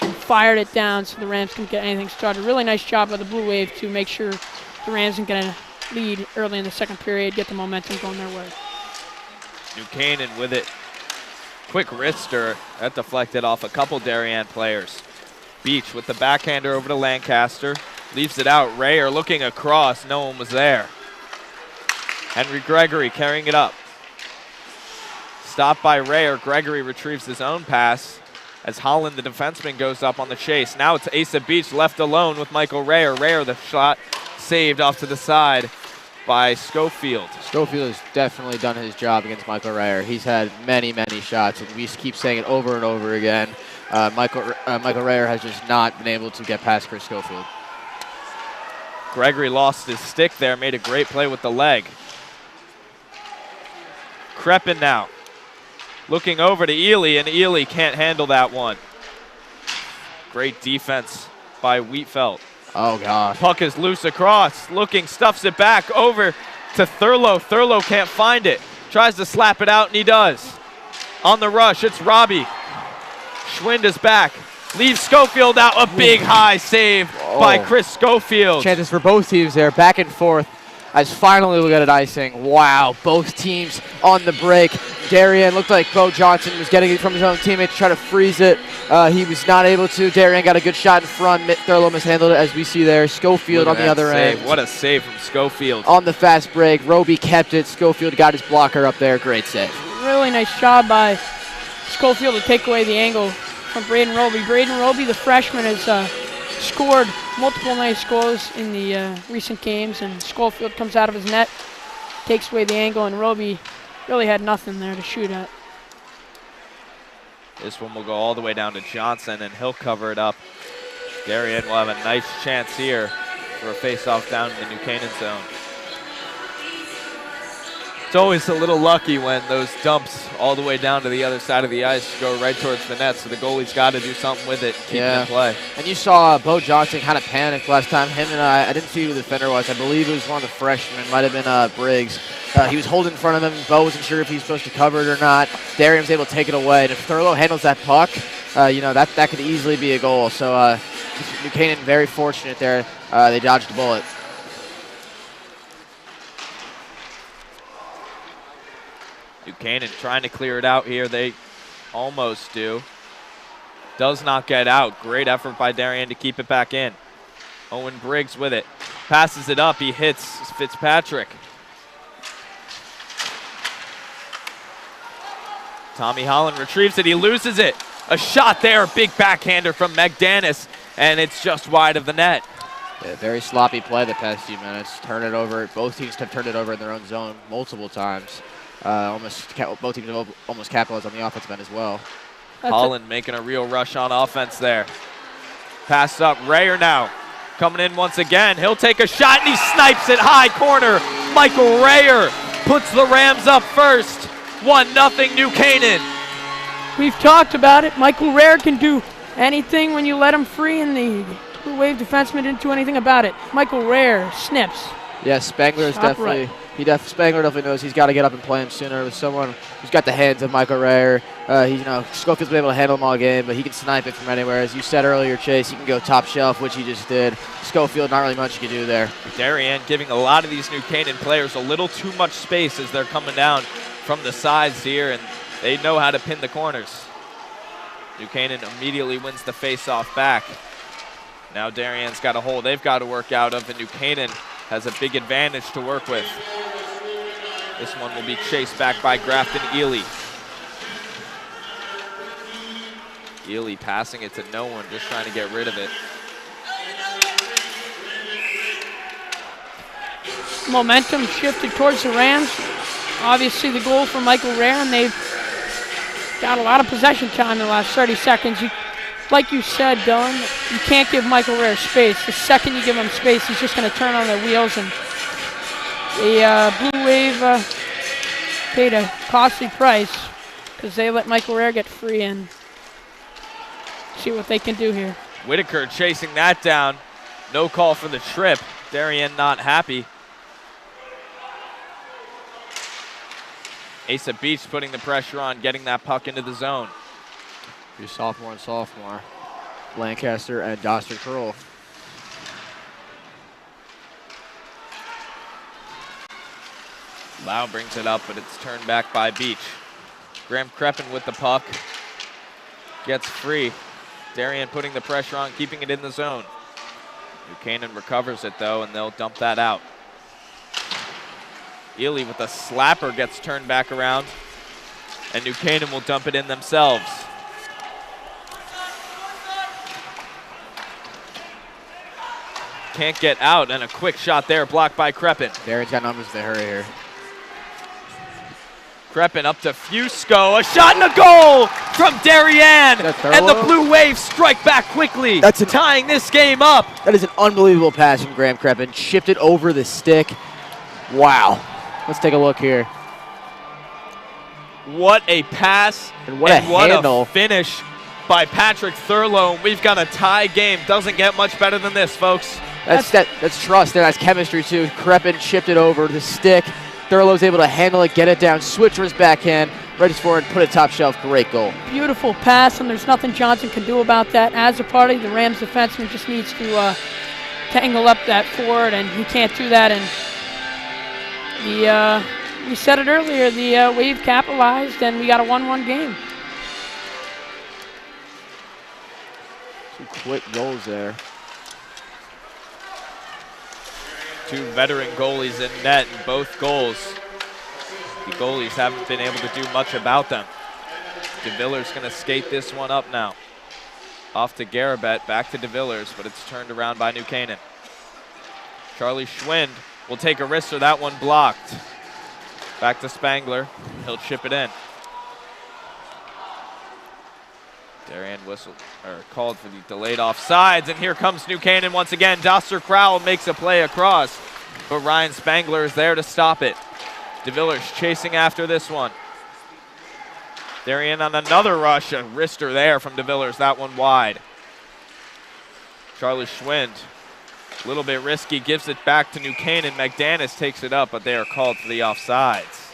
Speaker 2: and fired it down so the Rams couldn't get anything started. Really nice job by the Blue Wave to make sure the Rams didn't get a lead early in the second period, get the momentum going their way.
Speaker 1: New Canaan with it. Quick wrister. That deflected off a couple Darien players. Beach with the backhander over to Lancaster. Leaves it out. Rayer looking across. No one was there. Henry Gregory carrying it up. Stopped by Rayer. Gregory retrieves his own pass as Holland, the defenseman, goes up on the chase. Now it's Asa Beach left alone with Michael Rayer. Rayer, the shot saved off to the side by Schofield.
Speaker 3: Schofield has definitely done his job against Michael Rayer. He's had many, many shots, and we keep saying it over and over again. Michael Rayer has just not been able to get past Chris Schofield.
Speaker 1: Gregory lost his stick there, made a great play with the leg. Kreppen now. Looking over to Ely, and Ely can't handle that one. Great defense by Wheatfeld.
Speaker 3: Oh, God.
Speaker 1: Puck is loose across. Looking, stuffs it back over to Thurlow. Thurlow can't find it. Tries to slap it out, and he does. On the rush, it's Robbie. Schwind is back. Leaves Schofield out. A big high save by Chris Schofield.
Speaker 3: Chances for both teams there, back and forth. As finally we got an icing. Wow, both teams on the break. Darien looked like Bo Johnson was getting it from his own teammate to try to freeze it. He was not able to. Darien got a good shot in front. Thurlow mishandled it, as we see there. Schofield on the other end.
Speaker 1: What a save from Schofield.
Speaker 3: On the fast break, Roby kept it. Schofield got his blocker up there. Great save.
Speaker 2: Really nice job by Schofield to take away the angle from Braden Roby. Braden Roby, the freshman, has scored multiple nice goals in the recent games, and Schofield comes out of his net, takes away the angle, and Roby really had nothing there to shoot at.
Speaker 1: This one will go all the way down to Johnson, and he'll cover it up. Darien will have a nice chance here for a face-off down in the New Canaan zone. It's always a little lucky when those dumps all the way down to the other side of the ice go right towards the net, so the goalie's got to do something with it, keep it in play.
Speaker 3: And you saw Bo Johnson kind of panic last time. Him and I didn't see who the defender was. I believe it was one of the freshmen, might have been Briggs. He was holding in front of him. Bo wasn't sure if he was supposed to cover it or not. Darien was able to take it away. And if Thurlow handles that puck, that could easily be a goal. So New Canaan very fortunate there. They dodged the bullet.
Speaker 1: New Canaan trying to clear it out here. They almost do. Does not get out. Great effort by Darien to keep it back in. Owen Briggs with it. Passes it up. He hits Fitzpatrick. Tommy Holland retrieves it. He loses it. A shot there. Big backhander from McDanis. And it's just wide of the net.
Speaker 3: Yeah, very sloppy play the past few minutes. Turn it over. Both teams have turned it over in their own zone multiple times. Both teams have almost capitalized on the offensive end as well.
Speaker 1: Holland making a real rush on offense there. Pass up. Rayer now coming in once again. He'll take a shot, and he snipes it high corner. Michael Rayer puts the Rams up first. 1-0 New Canaan.
Speaker 2: We've talked about it. Michael Rayer can do anything when you let him free, and the Blue Wave defenseman didn't do anything about it. Michael Rayer snips.
Speaker 3: Yes, Spangler is definitely.
Speaker 2: Right.
Speaker 3: Spangler definitely knows he's got to get up and play him sooner with someone who's got the hands of Michael Rayer. Schofield's been able to handle him all game, but he can snipe it from anywhere. As you said earlier, Chase, he can go top shelf, which he just did. Schofield, not really much he can do there.
Speaker 1: Darien giving a lot of these New Canaan players a little too much space as they're coming down from the sides here, and they know how to pin the corners. New Canaan immediately wins the face-off back. Now Darien's got a hole they've got to work out of, and New Canaan has a big advantage to work with. This one will be chased back by Grafton Ely. Ely passing it to no one, just trying to get rid of it.
Speaker 2: Momentum shifted towards the Rams. Obviously the goal for Michael Rayer, and they've got a lot of possession time in the last 30 seconds. Like you said, Dylan, you can't give Michael Rayer space. The second you give him space, he's just going to turn on their wheels, and the Blue Wave paid a costly price because they let Michael Rayer get free and see what they can do here.
Speaker 1: Whitaker chasing that down. No call for the trip. Darien not happy. Asa Beach putting the pressure on, getting that puck into the zone.
Speaker 3: Your sophomore and sophomore, Lancaster and Doster Curl.
Speaker 1: Lau brings it up, but it's turned back by Beach. Graham Kreppen with the puck. Gets free. Darien putting the pressure on, keeping it in the zone. New Canaan recovers it, though, and they'll dump that out. Ely with a slapper gets turned back around, and New Canaan will dump it in themselves. Can't get out, and a quick shot there, blocked by Kreppen.
Speaker 3: Darien's got numbers to hurry here.
Speaker 1: Kreppen up to Fusco, a shot and a goal from Darien, and the Blue Waves strike back quickly, tying this game up.
Speaker 3: That is an unbelievable pass from Graham Kreppen. Shipped it over the stick. Wow. Let's take a look here.
Speaker 1: What a pass
Speaker 3: and what a
Speaker 1: finish by Patrick Thurlow. We've got a tie game. Doesn't get much better than this, folks.
Speaker 3: That's trust there. That's chemistry, too. Kreppen shipped it over the stick. Thurlow's able to handle it, get it down, switch for his backhand, reaches forward, put it top shelf. Great goal.
Speaker 2: Beautiful pass, and there's nothing Johnson can do about that. As a party, the Rams defenseman just needs to tangle up that forward, and he can't do that. And we said it earlier, the Wave capitalized, and we got a 1-1 game.
Speaker 3: 2 quick goals there.
Speaker 1: 2 veteran goalies in net in both goals. The goalies haven't been able to do much about them. DeVillers going to skate this one up now. Off to Garabet, back to DeVillers, but it's turned around by New Canaan. Charlie Schwind will take a wrister, that one blocked. Back to Spangler, he'll chip it in. Darien called for the delayed offsides, and here comes New Canaan once again. Doster Crowell makes a play across, but Ryan Spangler is there to stop it. DeVillers chasing after this one. Darien on another rush, a wrister there from DeVillers, that one wide. Charlie Schwind, a little bit risky, gives it back to New Canaan. McDanis takes it up, but they are called for the offsides.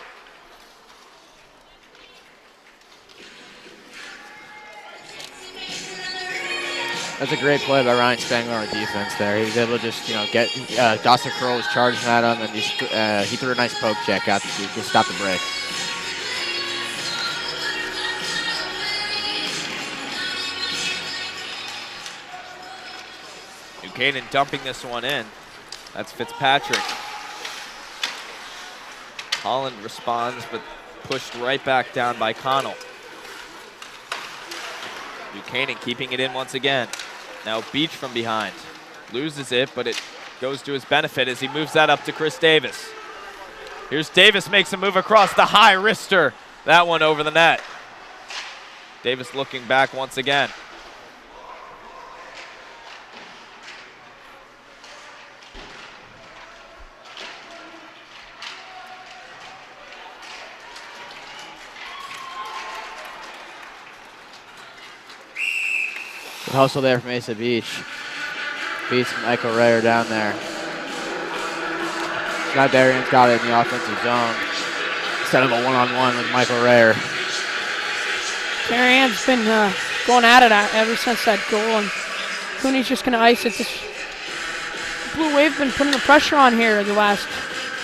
Speaker 3: That's a great play by Ryan Spangler on defense there. He was able to just, get Doster Curl was charging at him, and he threw a nice poke check out to just stop the break.
Speaker 1: New Canaan dumping this one in. That's Fitzpatrick. Holland responds, but pushed right back down by Connell. New Canaan keeping it in once again. Now Beach from behind. Loses it, but it goes to his benefit as he moves that up to Chris Davis. Here's Davis, makes a move across the high wrister. That one over the net. Davis looking back once again.
Speaker 3: Good hustle there from Asa Beach. Beats Michael Rayer down there. Now Darien's got it in the offensive zone. Instead of a one-on-one with Michael Rayer.
Speaker 2: Darien's been going at it ever since that goal, and Cooney's just going to ice it. This Blue Wave been putting the pressure on here the last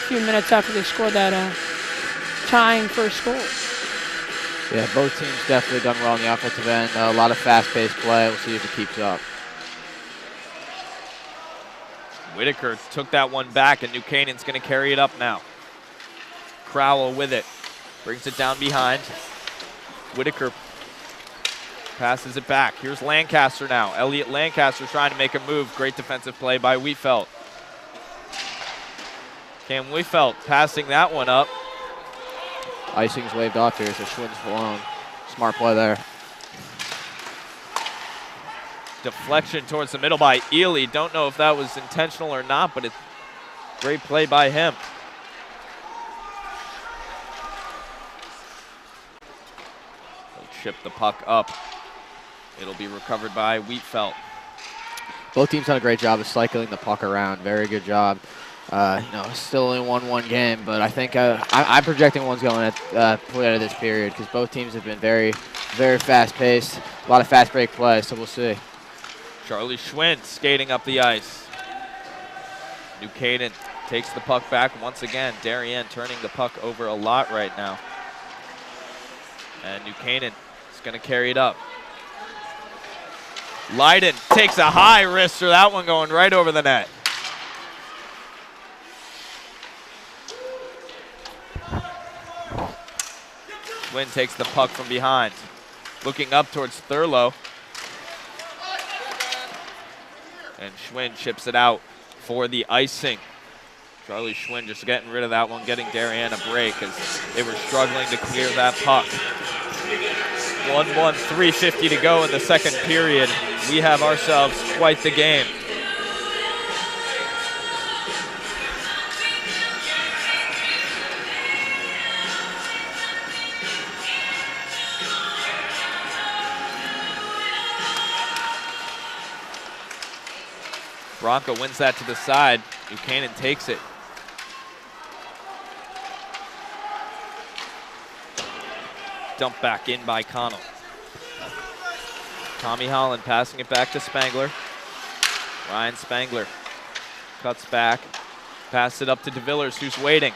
Speaker 2: few minutes after they scored that tying first goal.
Speaker 3: Yeah, both teams definitely done well on the offensive end. A lot of fast-paced play. We'll see if it keeps up.
Speaker 1: Whitaker took that one back, and New Canaan's going to carry it up now. Crowell with it. Brings it down behind. Whitaker passes it back. Here's Lancaster now. Elliot Lancaster trying to make a move. Great defensive play by Wheatfeld. Cam Wheatfeld passing that one up.
Speaker 3: Icing's waved off here, so Schwind's alone. Smart play there.
Speaker 1: Deflection towards the middle by Ely. Don't know if that was intentional or not, but it's great play by him. He'll chip the puck up. It'll be recovered by Wheatfeld.
Speaker 3: Both teams done a great job of cycling the puck around. Very good job. Still only 1-1 game, but I think I'm projecting one's going at the end of this period because both teams have been very, very fast-paced, a lot of fast break play, so we'll see.
Speaker 1: Charlie Schwinn skating up the ice. New Canaan takes the puck back once again. Darien turning the puck over a lot right now. And New Canaan is going to carry it up. Leiden takes a high wrister, that one going right over the net. Schwinn takes the puck from behind. Looking up towards Thurlow. And Schwinn chips it out for the icing. Charlie Schwinn just getting rid of that one, getting Darien a break as they were struggling to clear that puck. 1-1, 3:50 to go in the second period. We have ourselves quite the game. Bronco wins that to the side. Buchanan takes it. Dumped back in by Connell. Tommy Holland passing it back to Spangler. Ryan Spangler cuts back. Pass it up to DeVillers, who's waiting.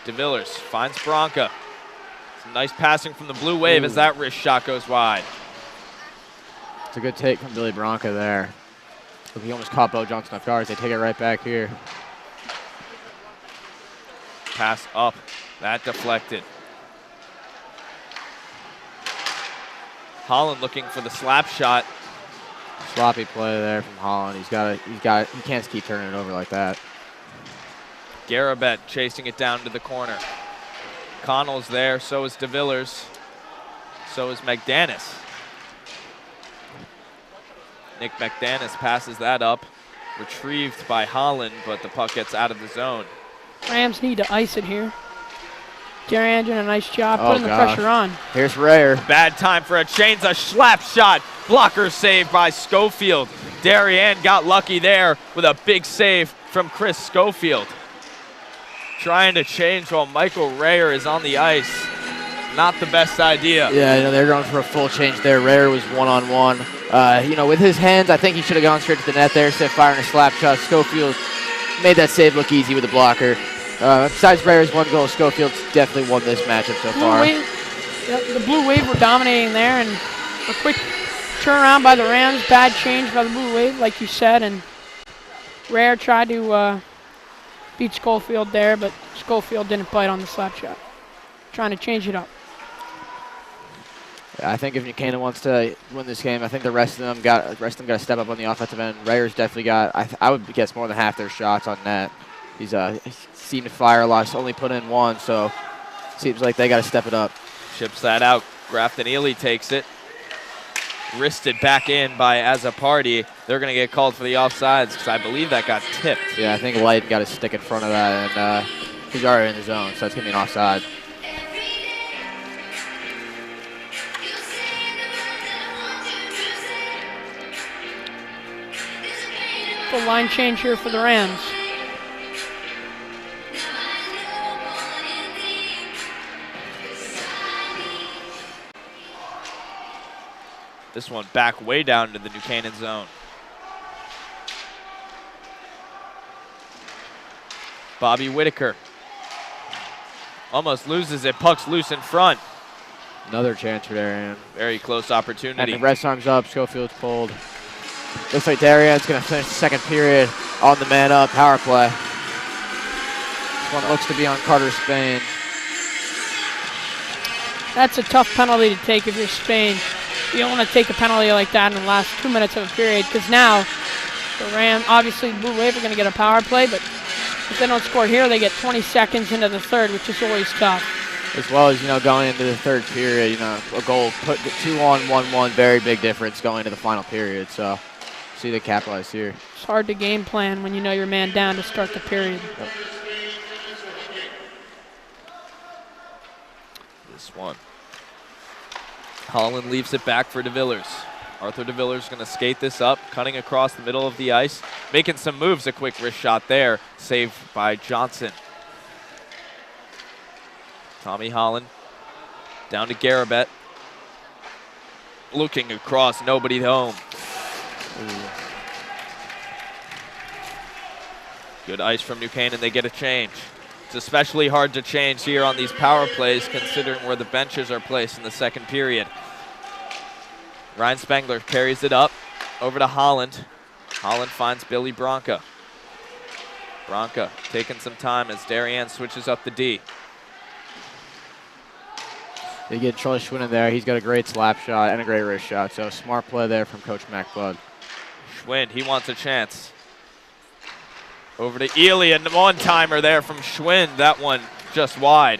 Speaker 1: DeVillers finds Bronca. Some nice passing from the Blue Wave as that wrist shot goes wide.
Speaker 3: It's a good take from Billy Bronca there. He almost caught Bo Johnson off guard. They take it right back here.
Speaker 1: Pass up. That deflected. Holland looking for the slap shot.
Speaker 3: Sloppy play there from Holland. He can't keep turning it over like that.
Speaker 1: Garabet chasing it down to the corner. Connell's there, so is DeVillers. So is McDanis. Nick McDanis passes that up. Retrieved by Holland, but the puck gets out of the zone.
Speaker 2: Rams need to ice it here. Darien doing a nice job putting the pressure on.
Speaker 3: Here's Rayer.
Speaker 1: Bad time for a change. A slap shot. Blocker saved by Schofield. Darien got lucky there with a big save from Chris Schofield. Trying to change while Michael Rayer is on the ice. Not the best idea.
Speaker 3: Yeah, they're going for a full change there. Rayer was one-on-one. With his hands, I think he should have gone straight to the net there instead of firing a slap shot. Schofield made that save look easy with the blocker. Besides Rayer's one goal, Schofield's definitely won this matchup so far.
Speaker 2: The Blue Wave were dominating there, and a quick turnaround by the Rams. Bad change by the Blue Wave, like you said, and Rayer tried to beat Schofield there, but Schofield didn't bite on the slap shot. Trying to change it up.
Speaker 3: I think if Buchanan wants to win this game, I think the rest of them got to step up on the offensive end. Rayer's definitely got, I would guess, more than half their shots on net. He's seemed to fire a lot. He's only put in one, so seems like they got to step it up.
Speaker 1: Chips that out. Grafton Ely takes it. Wristed back in by Azzapardi. They're going to get called for the offsides because I believe that got tipped.
Speaker 3: Yeah, I think Light got his stick in front of that, and he's already in the zone, so that's going to be an offside.
Speaker 2: The line change here for the Rams.
Speaker 1: This one back way down to the New Canaan zone. Bobby Whitaker almost loses it. Puck's loose in front.
Speaker 3: Another chance for Darien.
Speaker 1: Very close opportunity.
Speaker 3: And the Red arms up. Schofield's pulled. Looks like Darien's going to finish the second period on the man-up power play. This one looks to be on Carter Spain.
Speaker 2: That's a tough penalty to take if you're Spain. You don't want to take a penalty like that in the last 2 minutes of a period because now the Rams, obviously Blue Wave are going to get a power play, but if they don't score here, they get 20 seconds into the third, which is always tough.
Speaker 3: As well as, going into the third period, a goal put 2-on, 1-1, very big difference going into the final period. So see they capitalize here.
Speaker 2: It's hard to game plan when you know you're man down to start the period.
Speaker 3: Yep.
Speaker 1: This one. Holland leaves it back for DeVillers. Arthur DeVillers going to skate this up, cutting across the middle of the ice, making some moves. A quick wrist shot there, saved by Johnson. Tommy Holland down to Garabet. Looking across, nobody home. Ooh. Good ice from New Canaan, they get a change. It's especially hard to change here on these power plays considering where the benches are placed in the second period. Ryan Spengler carries it up over to Holland. Holland finds Billy Bronca. Bronca taking some time as Darien switches up the D.
Speaker 3: They get Charlie Schwinn in there. He's got a great slap shot and a great wrist shot. So smart play there from Coach Mac Bud.
Speaker 1: Schwinn, he wants a chance. Over to Ely, and one-timer there from Schwinn. That one just wide.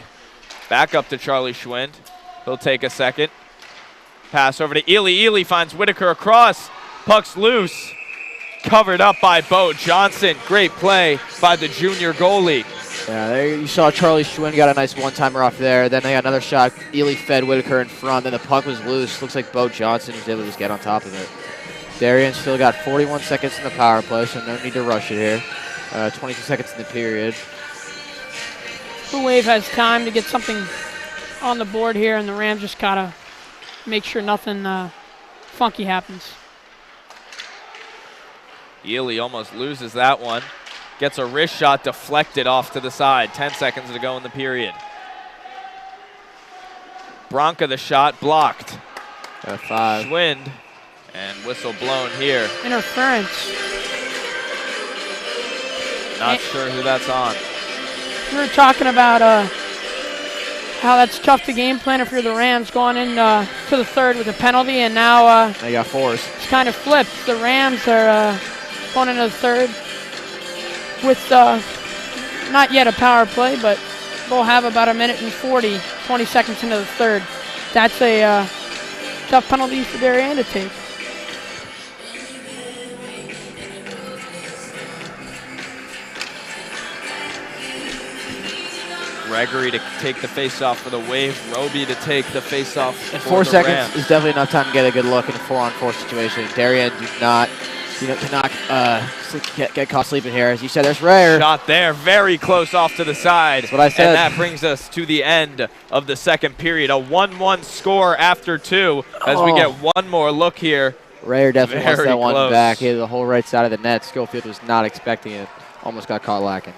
Speaker 1: Back up to Charlie Schwinn. He'll take a second. Pass over to Ely. Ely finds Whitaker across. Puck's loose. Covered up by Bo Johnson. Great play by the junior goalie.
Speaker 3: Yeah, there you saw Charlie Schwinn got a nice one-timer off there. Then they got another shot. Ely fed Whitaker in front. Then the puck was loose. Looks like Bo Johnson was able to just get on top of it. Darien still got 41 seconds in the power play, so no need to rush it here. 22 seconds in the period.
Speaker 2: Blue Wave has time to get something on the board here, and the Rams just gotta make sure nothing funky happens.
Speaker 1: Ely almost loses that one. Gets a wrist shot deflected off to the side. 10 seconds to go in the period. Bronca the shot blocked.
Speaker 3: Got 5.
Speaker 1: Schwind and whistle blown here.
Speaker 2: Interference.
Speaker 1: Not sure who that's on.
Speaker 2: We were talking about how that's tough to game plan if you're the Rams going in to the third with a penalty, and now
Speaker 3: they got 4s.
Speaker 2: It's kind of flipped. The Rams are going into the third with not yet a power play, but they'll have about 1:40, 20 seconds into the third. That's a tough penalty for Darien to take.
Speaker 1: Gregory to take the face-off for the Wave. Roby to take the face-off for the
Speaker 3: 4 seconds
Speaker 1: Rams.
Speaker 3: is definitely enough time to get a good look in a 4-on-4 situation. Darien cannot get caught sleeping here. As you said, there's Rayer.
Speaker 1: Shot there, very close off to the side.
Speaker 3: That's what I said.
Speaker 1: And that brings us to the end of the second period. A 1-1 score after 2 as we get one more look here.
Speaker 3: Rayer definitely wants that one
Speaker 1: close.
Speaker 3: back. He had the whole right side of the net. Schofield was not expecting it. Almost got caught lacking.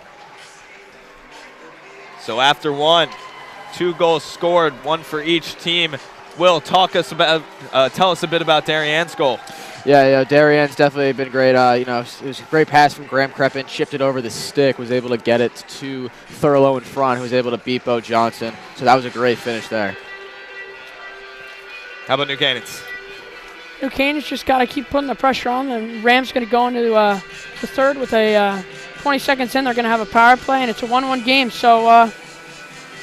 Speaker 1: So after 1, 2 goals scored, 1 for each team. Will, tell us a bit about Darien's goal.
Speaker 3: Yeah, Darien's definitely been great. It was a great pass from Graham Kreppen, chipped it over the stick, was able to get it to Thurlow in front, who was able to beat Bo Johnson. So that was a great finish there.
Speaker 1: How about New Canaan's?
Speaker 2: New Canaan's just got to keep putting the pressure on. The Rams going to go into the third with a 20 seconds in. They're going to have a power play, and it's a 1-1 game. So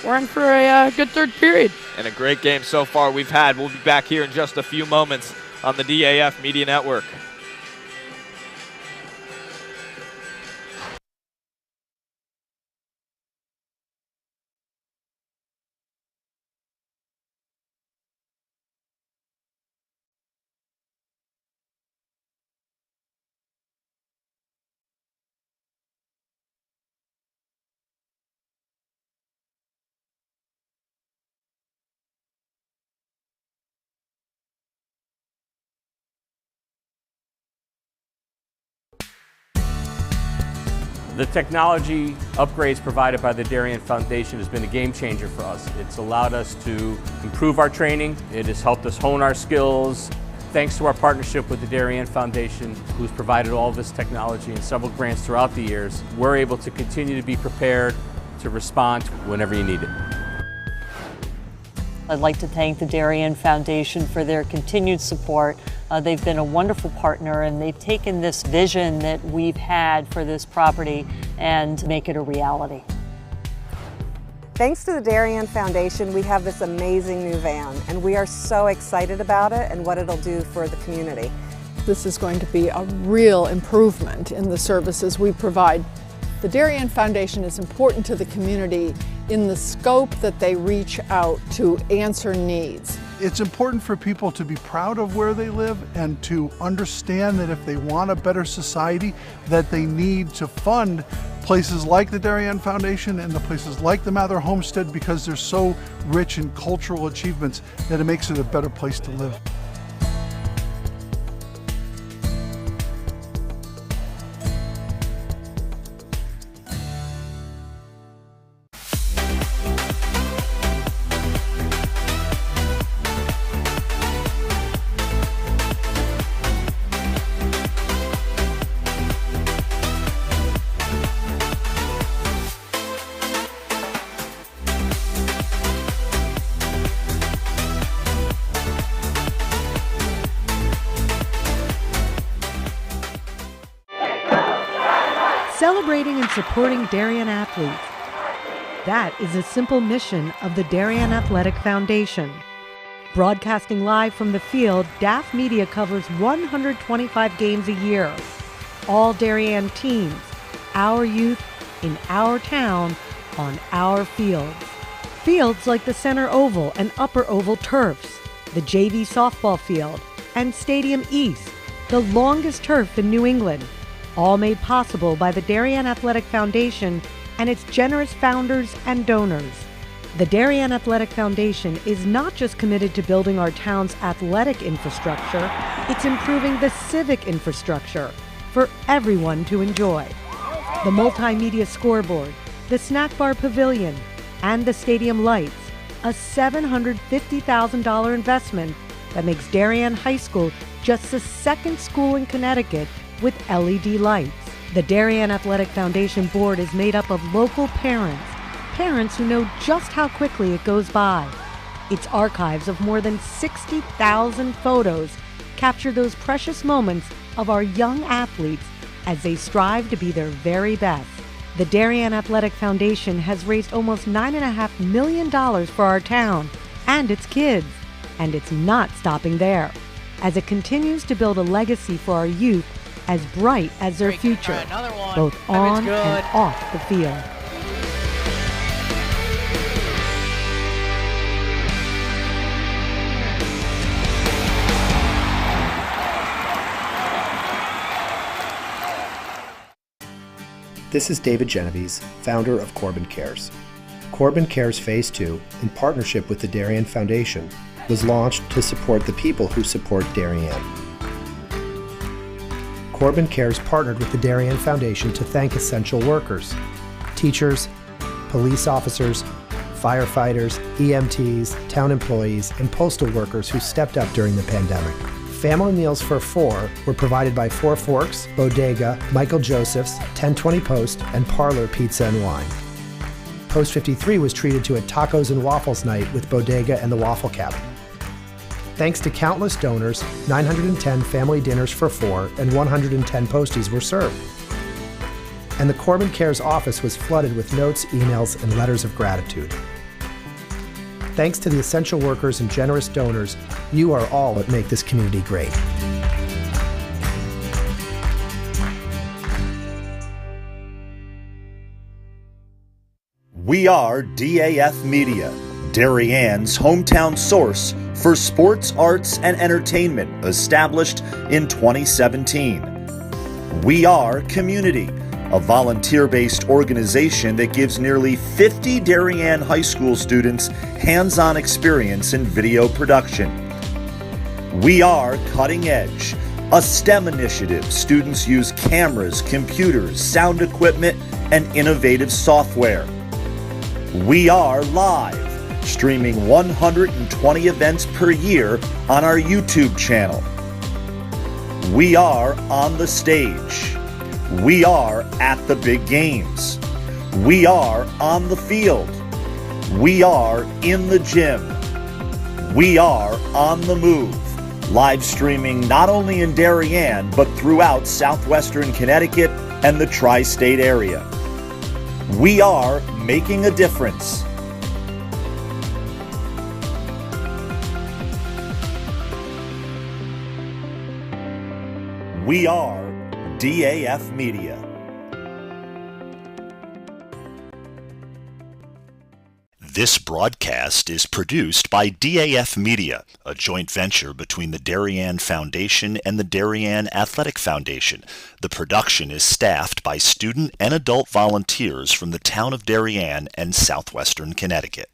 Speaker 2: we're in for a good third period.
Speaker 1: And a great game so far we've had. We'll be back here in just a few moments on the DAF Media Network.
Speaker 4: The technology upgrades provided by the Darien Foundation has been a game changer for us. It's allowed us to improve our training. It has helped us hone our skills. Thanks to our partnership with the Darien Foundation, who's provided all this technology and several grants throughout the years, we're able to continue to be prepared to respond whenever you need it.
Speaker 5: I'd like to thank the Darien Foundation for their continued support. They've been a wonderful partner, and they've taken this vision that we've had for this property and make it a reality.
Speaker 6: Thanks to the Darien Foundation, we have this amazing new van, and we are so excited about it and what it'll do for the community.
Speaker 7: This is going to be a real improvement in the services we provide. The Darien Foundation is important to the community in the scope that they reach out to answer needs.
Speaker 8: It's important for people to be proud of where they live and to understand that if they want a better society, that they need to fund places like the Darien Foundation and the places like the Mather Homestead, because they're so rich in cultural achievements that it makes it a better place to live.
Speaker 9: Celebrating and supporting Darien athletes. That is a simple mission of the Darien Athletic Foundation. Broadcasting live from the field, DAF Media covers 125 games a year. All Darien teams, our youth, in our town, on our fields. Fields like the Center Oval and Upper Oval turfs, the JV softball field, and Stadium East, the longest turf in New England. All made possible by the Darien Athletic Foundation and its generous founders and donors. The Darien Athletic Foundation is not just committed to building our town's athletic infrastructure, it's improving the civic infrastructure for everyone to enjoy. The multimedia scoreboard, the snack bar pavilion, and the stadium lights, a $750,000 investment that makes Darien High School just the second school in Connecticut with LED lights. The Darien Athletic Foundation board is made up of local parents who know just how quickly it goes by. Its archives of more than 60,000 photos capture those precious moments of our young athletes as they strive to be their very best. The Darien Athletic Foundation has raised almost $9.5 million for our town and its kids, and it's not stopping there, as it continues to build a legacy for our youth as bright as their future, both on and off the field.
Speaker 10: This is David Genovese, founder of Corbin Cares. Corbin Cares Phase 2, in partnership with the Darien Foundation, was launched to support the people who support Darien. Corbin Cares partnered with the Darien Foundation to thank essential workers, teachers, police officers, firefighters, EMTs, town employees, and postal workers who stepped up during the pandemic. Family meals for four were provided by Four Forks, Bodega, Michael Joseph's, 1020 Post, and Parlor Pizza and Wine. Post 53 was treated to a tacos and waffles night with Bodega and the Waffle Cabin. Thanks to countless donors, 910 family dinners for four and 110 posties were served. And the Corbin Cares office was flooded with notes, emails, and letters of gratitude. Thanks to the essential workers and generous donors, you are all what make this community great.
Speaker 11: We are DAF Media, Darien's hometown source for sports, arts, and entertainment, established in 2017. We are Community, a volunteer-based organization that gives nearly 50 Darien High School students hands-on experience in video production. We are Cutting Edge, a STEM initiative. Students use cameras, computers, sound equipment, and innovative software. We are Live, streaming 120 events per year on our YouTube channel. We are On the Stage. We are At the Big Games. We are On the Field. We are In the Gym. We are On the Move, live streaming not only in Darien, but throughout southwestern Connecticut and the tri-state area. We are making a difference. We are DAF Media. This broadcast is produced by DAF Media, a joint venture between the Darien Foundation and the Darien Athletic Foundation. The production is staffed by student and adult volunteers from the town of Darien and southwestern Connecticut.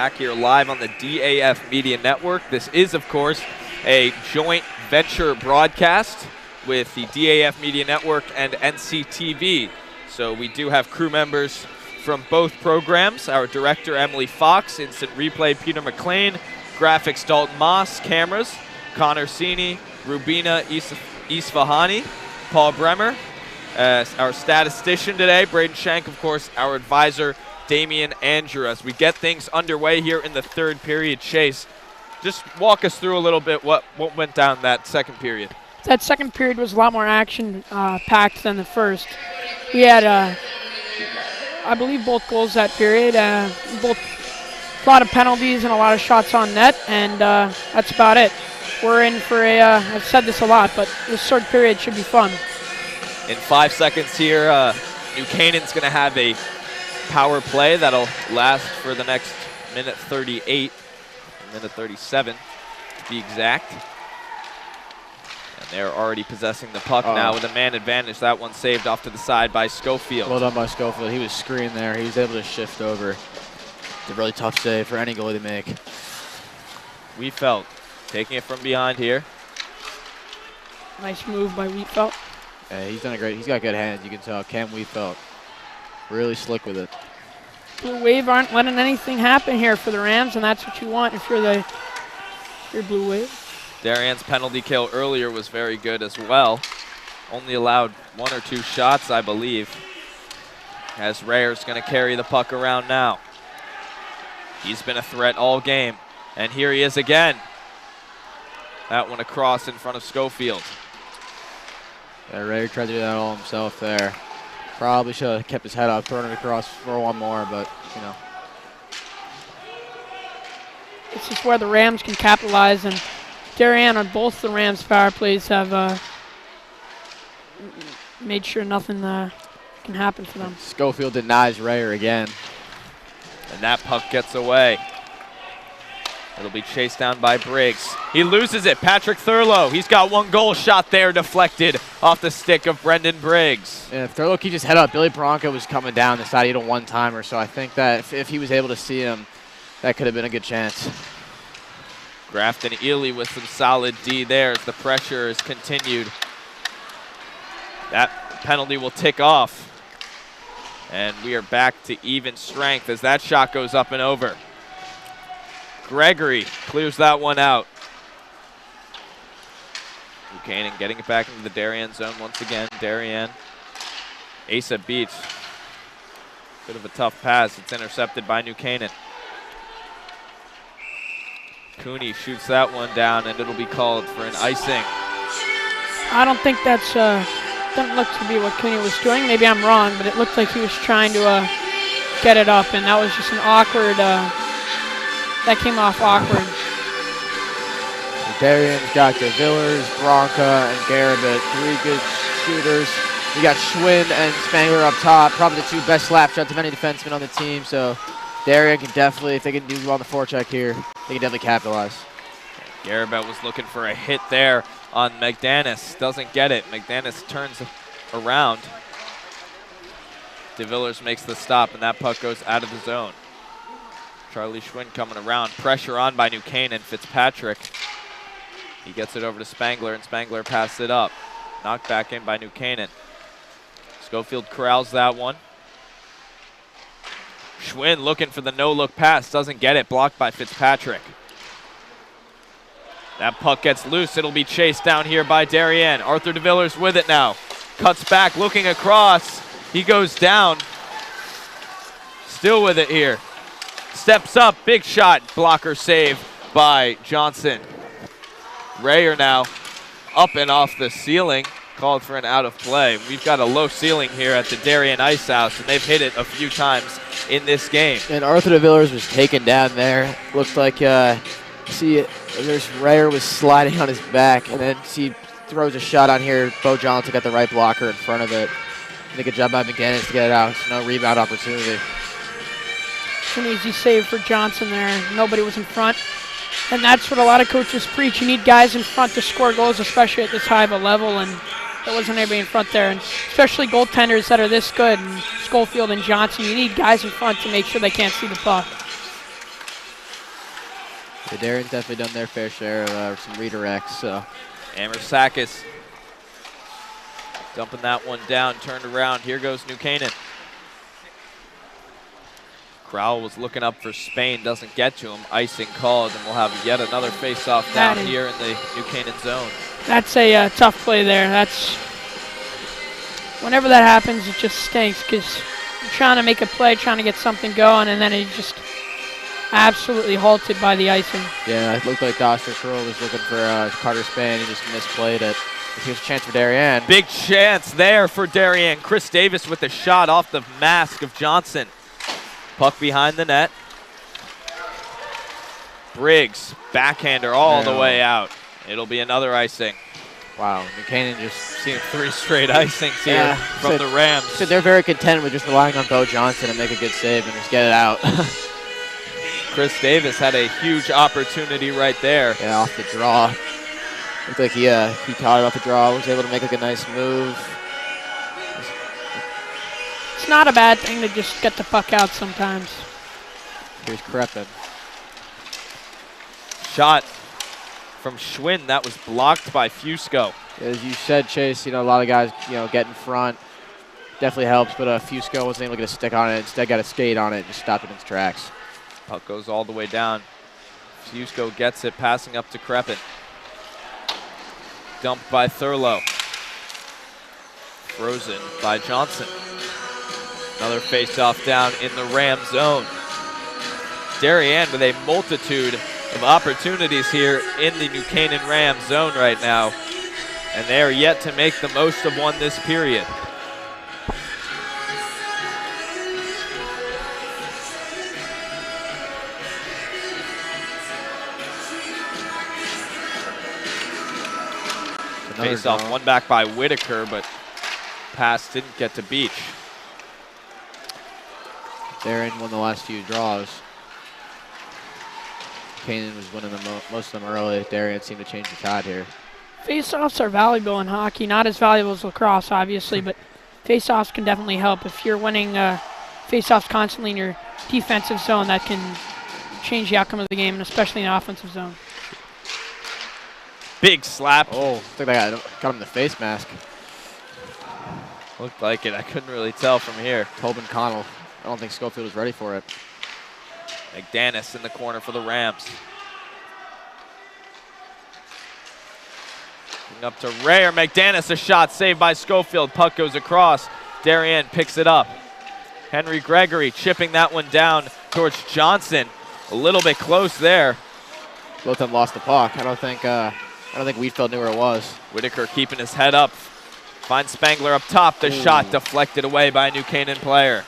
Speaker 1: back here live on the DAF Media Network. This is, of course, a joint venture broadcast with the DAF Media Network and NCTV. So we do have crew members from both programs. Our director, Emily Fox, instant replay, Peter McLean, graphics, Dalton Moss, cameras, Connor Sini, Rubina Isfahani, Paul Bremer, our statistician today, Braden Shank, of course, our advisor, Damian Andrew. As we get things underway here in the third period, Chase, just walk us through a little bit what went down that second period.
Speaker 2: That second period was a lot more action-packed than the first. We had, I believe, both goals that period, a lot of penalties and a lot of shots on net, and that's about it. We're in for I've said this a lot, but this third period should be fun.
Speaker 1: In 5 seconds here, New Canaan's going to have a power play that'll last for the next minute 38, minute 37 to be exact. And they're already possessing the puck now with a man advantage. That one saved off to the side by Schofield.
Speaker 3: Well done by Schofield. He was screened there. He was able to shift over. It's a really tough save for any goalie to make.
Speaker 1: Wheatfeld taking it from behind here.
Speaker 2: Nice move by Wheatfeld.
Speaker 3: Yeah, he's done a great. He's got good hands. You can tell. Cam Wheatfeld really slick with it.
Speaker 2: Blue Wave aren't letting anything happen here for the Rams, and that's what you want if you're Blue Wave.
Speaker 1: Darien's penalty kill earlier was very good as well. Only allowed 1 or 2 shots, I believe. As Rayer's going to carry the puck around now. He's been a threat all game, and here he is again. That one across in front of Schofield.
Speaker 3: Yeah, Rayer tried to do that all himself there. Probably should have kept his head up, thrown it across for one more, but, you know.
Speaker 2: This is where the Rams can capitalize, and Darien on both the Rams' power plays have made sure nothing can happen for them.
Speaker 3: Schofield denies Rayer again.
Speaker 1: And that puck gets away. It'll be chased down by Briggs. He loses it. Patrick Thurlow. He's got 1 goal shot there deflected off the stick of Brendan Briggs.
Speaker 3: Yeah, if Thurlow keeps his head up, Billy Bronco was coming down the side. He had a one-timer, so I think that if he was able to see him, that could have been a good chance.
Speaker 1: Grafton Ely with some solid D there as the pressure is continued. That penalty will tick off. And we are back to even strength as that shot goes up and over. Gregory clears that one out. Buchanan getting it back into the Darien zone once again. Darien. Asa beats. Bit of a tough pass. It's intercepted by New Canaan. Cooney shoots that one down, and it'll be called for an icing.
Speaker 2: I don't think that's doesn't look to be what Cooney was doing. Maybe I'm wrong, but it looked like he was trying to get it up, and that was just an awkward. That came off awkward.
Speaker 3: Darien's got the Villers, Bronca, and Garabit. 3 good shooters. You got Schwinn and Spangler up top. Probably the 2 best slap shots of any defenseman on the team. So Darien can definitely, if they can do well on the forecheck here, they can definitely capitalize.
Speaker 1: Garabet was looking for a hit there on McDanis. Doesn't get it. McDanis turns around. DeVillers makes the stop, and that puck goes out of the zone. Charlie Schwinn coming around. Pressure on by New Canaan. Fitzpatrick. He gets it over to Spangler, and Spangler passes it up. Knocked back in by New Canaan. Schofield corrals that one. Schwinn looking for the no-look pass. Doesn't get it. Blocked by Fitzpatrick. That puck gets loose. It'll be chased down here by Darien. Arthur DeVillers with it now. Cuts back, looking across. He goes down. Still with it here. Steps up, big shot. Blocker save by Johnson. Rayer now up and off the ceiling. Called for an out of play. We've got a low ceiling here at the Darien Ice House, and they've hit it a few times in this game.
Speaker 3: And Arthur DeVillers was taken down there. Looked like, see, there's Rayer was sliding on his back, and then he throws a shot on here. Bo Johnson got the right blocker in front of it. Did a good job by McGinnis to get it out. No rebound opportunity.
Speaker 2: An easy save for Johnson there. Nobody was in front. And that's what a lot of coaches preach. You need guys in front to score goals, especially at this high of a level. And there wasn't anybody in front there. And especially goaltenders that are this good, and Schofield and Johnson, you need guys in front to make sure they can't see the puck.
Speaker 3: The Darien's definitely done their fair share of some redirects. So
Speaker 1: Amersakis dumping that one down, turned around. Here goes New Canaan. Crowell was looking up for Spain, doesn't get to him. Icing called, and we'll have yet another face-off down here in the New Canaan zone.
Speaker 2: That's a tough play there. That's whenever that happens, it just stinks because you're trying to make a play, trying to get something going, and then it just absolutely halted by the icing.
Speaker 3: Yeah, it looked like Doster Curl was looking for Carter Spain. He just misplayed it. Here's a chance for Darien.
Speaker 1: Big chance there for Darien. Chris Davis with the shot off the mask of Johnson. Puck behind the net. Briggs, backhander all the way out. It'll be another icing.
Speaker 3: Wow, New Canaan just
Speaker 1: seen 3 straight icings here from the Rams.
Speaker 3: So they're very content with just relying on Bo Johnson to make a good save and just get it out.
Speaker 1: Chris Davis had a huge opportunity right there.
Speaker 3: Yeah, off the draw. Looked like he caught it off the draw, was able to make like a nice move.
Speaker 2: It's not a bad thing to just get the puck out sometimes.
Speaker 3: Here's Kreppen.
Speaker 1: Shot from Schwinn, that was blocked by Fusco.
Speaker 3: As you said, Chase, a lot of guys, get in front. Definitely helps, but Fusco wasn't able to get a stick on it. Instead got a skate on it and just stopped it in its tracks.
Speaker 1: Puck goes all the way down. Fusco gets it, passing up to Kreppen. Dumped by Thurlow. Frozen by Johnson. Another face-off down in the Ram zone. Darien with a multitude of opportunities here in the New Canaan Ram zone right now, and they are yet to make the most of one this period. Face off, one back by Whitaker, but pass didn't get to Beach.
Speaker 3: Darien won the last few draws. Canaan was winning most of them early. Darien seemed to change the tide here.
Speaker 2: Face-offs are valuable in hockey, not as valuable as lacrosse, obviously, but face-offs can definitely help. If you're winning face-offs constantly in your defensive zone, that can change the outcome of the game, and especially in the offensive zone.
Speaker 1: Big slap.
Speaker 3: Oh, I think I got him the face mask.
Speaker 1: Looked like it. I couldn't really tell from here.
Speaker 3: Tobin Connell. I don't think Schofield was ready for it.
Speaker 1: McDanis in the corner for the Rams. Up to Rayer. McDanis, a shot saved by Schofield. Puck goes across. Darien picks it up. Henry Gregory chipping that one down towards Johnson. A little bit close there.
Speaker 3: Both of them lost the puck. I don't think Wheatfield knew where it was.
Speaker 1: Whitaker keeping his head up. Finds Spangler up top. The shot deflected away by a New Canaan player.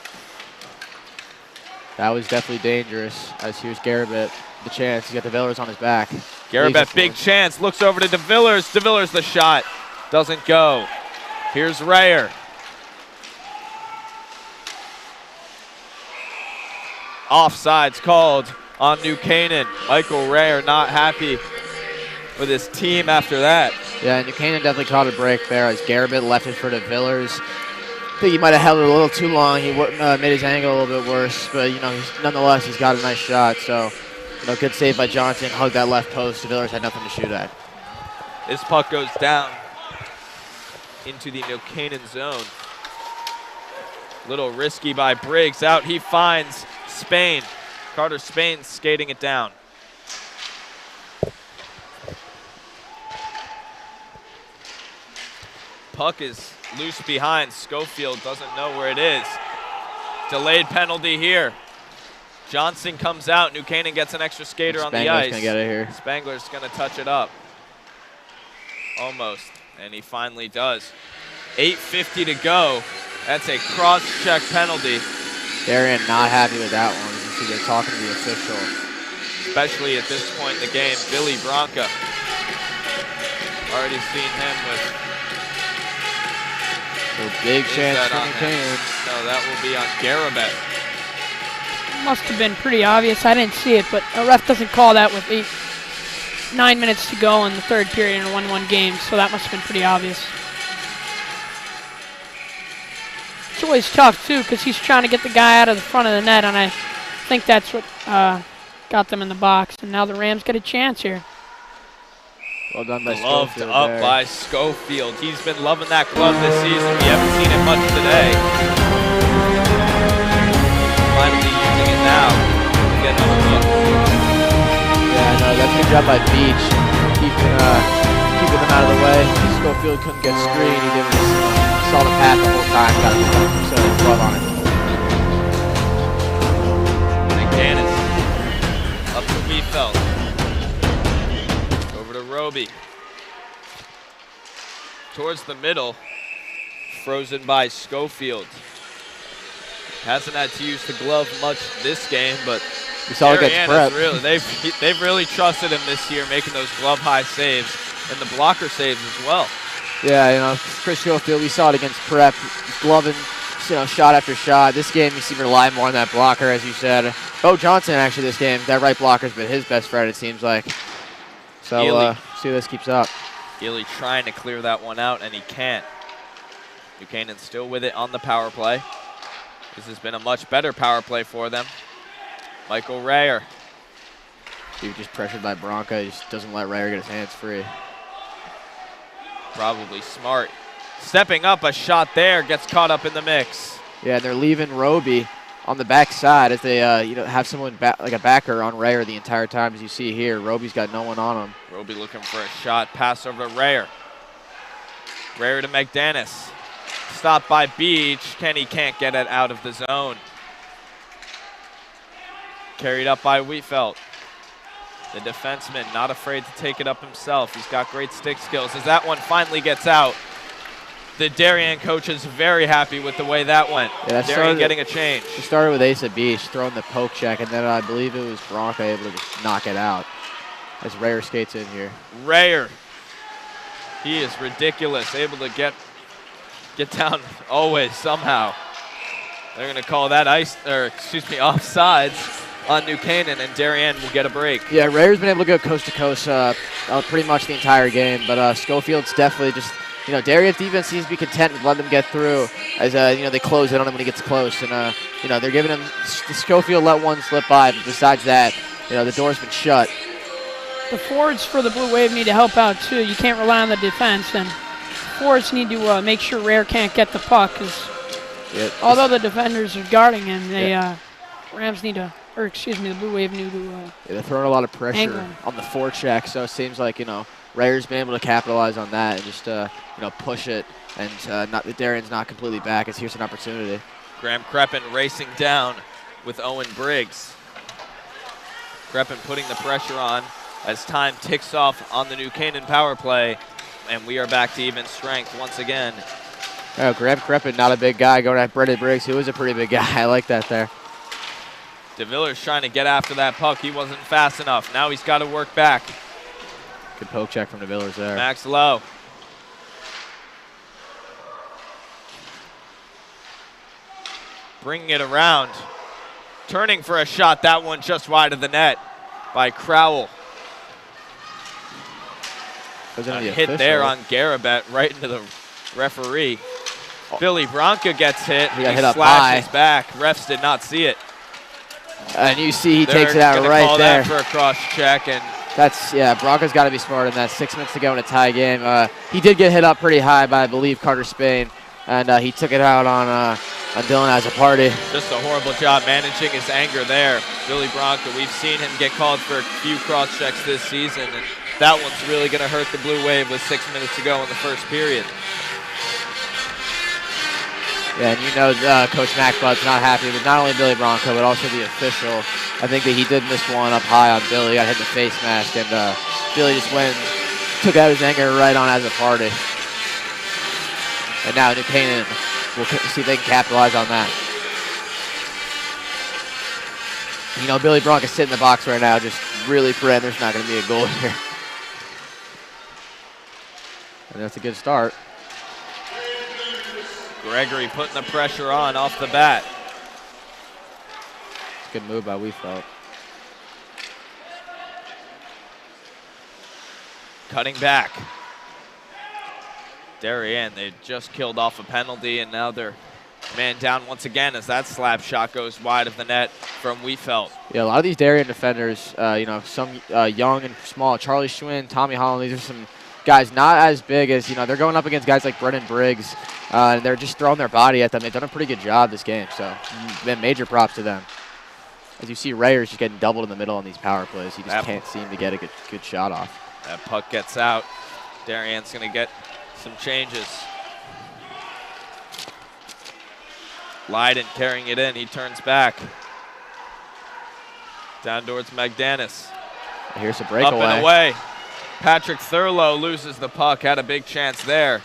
Speaker 3: That was definitely dangerous. As here's Garabet, the chance. He's got the Villers on his back.
Speaker 1: Garabet, big chance. Looks over to DeVillers. DeVillers, the shot. Doesn't go. Here's Rayer. Offsides called on New Canaan. Michael Rayer not happy with his team after that.
Speaker 3: Yeah, New Canaan definitely caught a break there as Garabet left it for DeVillers. I think he might have held it a little too long. He made his angle a little bit worse, but nonetheless, he's got a nice shot. So, good save by Johnson. Hugged that left post. DeVillers had nothing to shoot at.
Speaker 1: This puck goes down into the New Canaan zone. Little risky by Briggs. Out he finds Spain. Carter Spain skating it down. Puck is loose behind. Schofield doesn't know where it is. Delayed penalty here. Johnson comes out. New Canaan gets an extra skater on the ice.
Speaker 3: Spangler's going to get it here.
Speaker 1: Spangler's going to touch it up. Almost. And he finally does. 8:50 to go. That's a cross-check penalty.
Speaker 3: Darien not happy with that one. You see they're talking to the official.
Speaker 1: Especially at this point in the game. Billy Bronca. Already seen him with...
Speaker 3: So big chance for New Canaan.
Speaker 1: No, that will be on Garabet.
Speaker 2: Must have been pretty obvious. I didn't see it, but a ref doesn't call that with 9 minutes to go in the third period in a 1-1 game, so that must have been pretty obvious. It's always tough, too, because he's trying to get the guy out of the front of the net, and I think that's what got got them in the box, and now the Rams get a chance here.
Speaker 3: Well done by
Speaker 1: Gloved
Speaker 3: Schofield
Speaker 1: up
Speaker 3: there.
Speaker 1: by Schofield. He's been loving that glove this season. We haven't seen it much today. Finally using it now. Get another look.
Speaker 3: Yeah, no, that's a good job by Beach, keeping them out of the way. Schofield couldn't get screened. He did saw the path the whole time. Got a glove on it.
Speaker 1: Canaan up to Wheatfeld. Over to Roby. Towards the middle. Frozen by Schofield. Hasn't had to use the glove much this game, but
Speaker 3: we saw it against Prep.
Speaker 1: They've really trusted him this year, making those glove high saves and the blocker saves as well.
Speaker 3: Yeah, you know, Chris Schofield, we saw it against Prep, gloving, you know, shot after shot. This game, you see him rely more on that blocker, as you said. Bo Johnson, actually, this game, that right blocker's been his best friend, it seems like. So, see how this keeps up.
Speaker 1: Ely trying to clear that one out, and he can't. Buchanan's still with it on the power play. This has been a much better power play for them. Michael Rayer.
Speaker 3: He was just pressured by Bronca. He just doesn't let Rayer get his hands free.
Speaker 1: Probably smart. Stepping up, a shot there, gets caught up in the mix.
Speaker 3: Yeah, they're leaving Roby on the backside as they have someone like a backer on Rayer the entire time, as you see here. Roby's got no one on him.
Speaker 1: Roby looking for a shot, pass over to Rayer. Rayer to McDanis. Stopped by Beach. Kenny can't get it out of the zone. Carried up by Wheatfeld. The defenseman not afraid to take it up himself. He's got great stick skills. As that one finally gets out, the Darien coach is very happy with the way that went.
Speaker 3: Yeah,
Speaker 1: Darien getting a change.
Speaker 3: It started with Asa Beach throwing the poke check, and then I believe it was Bronca able to just knock it out as Rayer skates in here.
Speaker 1: Rayer, he is ridiculous, able to get down always somehow. They're going to call that offsides on New Canaan, and Darien will get a break.
Speaker 3: Yeah, Rayer's been able to go coast to coast pretty much the entire game, but Schofield's definitely just, you know, Darien's defense seems to be content with letting them get through as, you know, they close in on him when he gets close. And, you know, they're giving him, Schofield let one slip by, but besides that, you know, the door's been shut.
Speaker 2: The forwards for the Blue Wave need to help out, too. You can't rely on the defense, and forwards need to make sure Rayer can't get the puck, because although the defenders are guarding him, Rams need to, or excuse me, the Blue Wave need to
Speaker 3: they're throwing a lot of pressure on the forecheck, so it seems like, you know, Rayer's been able to capitalize on that and just, you know, push it, and Darien's not completely back, as here's an opportunity.
Speaker 1: Graham Kreppen racing down with Owen Briggs. Kreppen putting the pressure on as time ticks off on the New Canaan power play, and we are back to even strength once again.
Speaker 3: Oh, Graham Kreppen, not a big guy, going at Brendan Briggs, who is a pretty big guy. I like that there.
Speaker 1: DeVilliers trying to get after that puck. He wasn't fast enough. Now he's got to work back.
Speaker 3: Good poke check from DeVilliers there.
Speaker 1: Max Lowe. Bringing it around. Turning for a shot. That one just wide of the net by Crowell. Hit there on Garabet right into the referee. Billy Bronca gets hit.
Speaker 3: He got hit up high.
Speaker 1: Slashes back. Refs did not see it.
Speaker 3: And you see he takes it out right
Speaker 1: call
Speaker 3: there.
Speaker 1: That for a cross check, and
Speaker 3: that's, yeah, Bronca's got to be smart in that. 6 minutes to go in a tie game. He did get hit up pretty high by, I believe, Carter Spain, and he took it out on Dylan as a party.
Speaker 1: Just a horrible job managing his anger there. Billy Bronca, we've seen him get called for a few cross checks this season, and that one's really going to hurt the Blue Wave with 6 minutes to go in the first period.
Speaker 3: Yeah, and you know Coach McButt's not happy with not only Billy Bronca, but also the official. I think that he did miss one up high on Billy. Got hit in the face mask, and Billy just went and took out his anger right on as a party. And now New Canaan will see if they can capitalize on that. You know, Billy Bronca's sitting in the box right now, just really praying there's not going to be a goal here. And that's a good start.
Speaker 1: Gregory putting the pressure on off the bat.
Speaker 3: Good move by Wheatfeld.
Speaker 1: Cutting back. Darien, they just killed off a penalty, and now they're Man down once again as that slap shot goes wide of the net from Wheatfeld.
Speaker 3: Yeah, a lot of these Darien defenders, some young and small. Charlie Schwinn, Tommy Holland, these are some guys not as big as, they're going up against guys like Brennan Briggs, and they're just throwing their body at them. They've done a pretty good job this game, so major props to them. As you see, Rayer's just getting doubled in the middle on these power plays. He just can't seem to get a good shot off.
Speaker 1: That puck gets out. Darien's going to get some changes. Leiden carrying it in. He turns back. Down towards Magdanis.
Speaker 3: Here's a breakaway.
Speaker 1: Up and away. Patrick Thurlow loses the puck. Had a big chance there.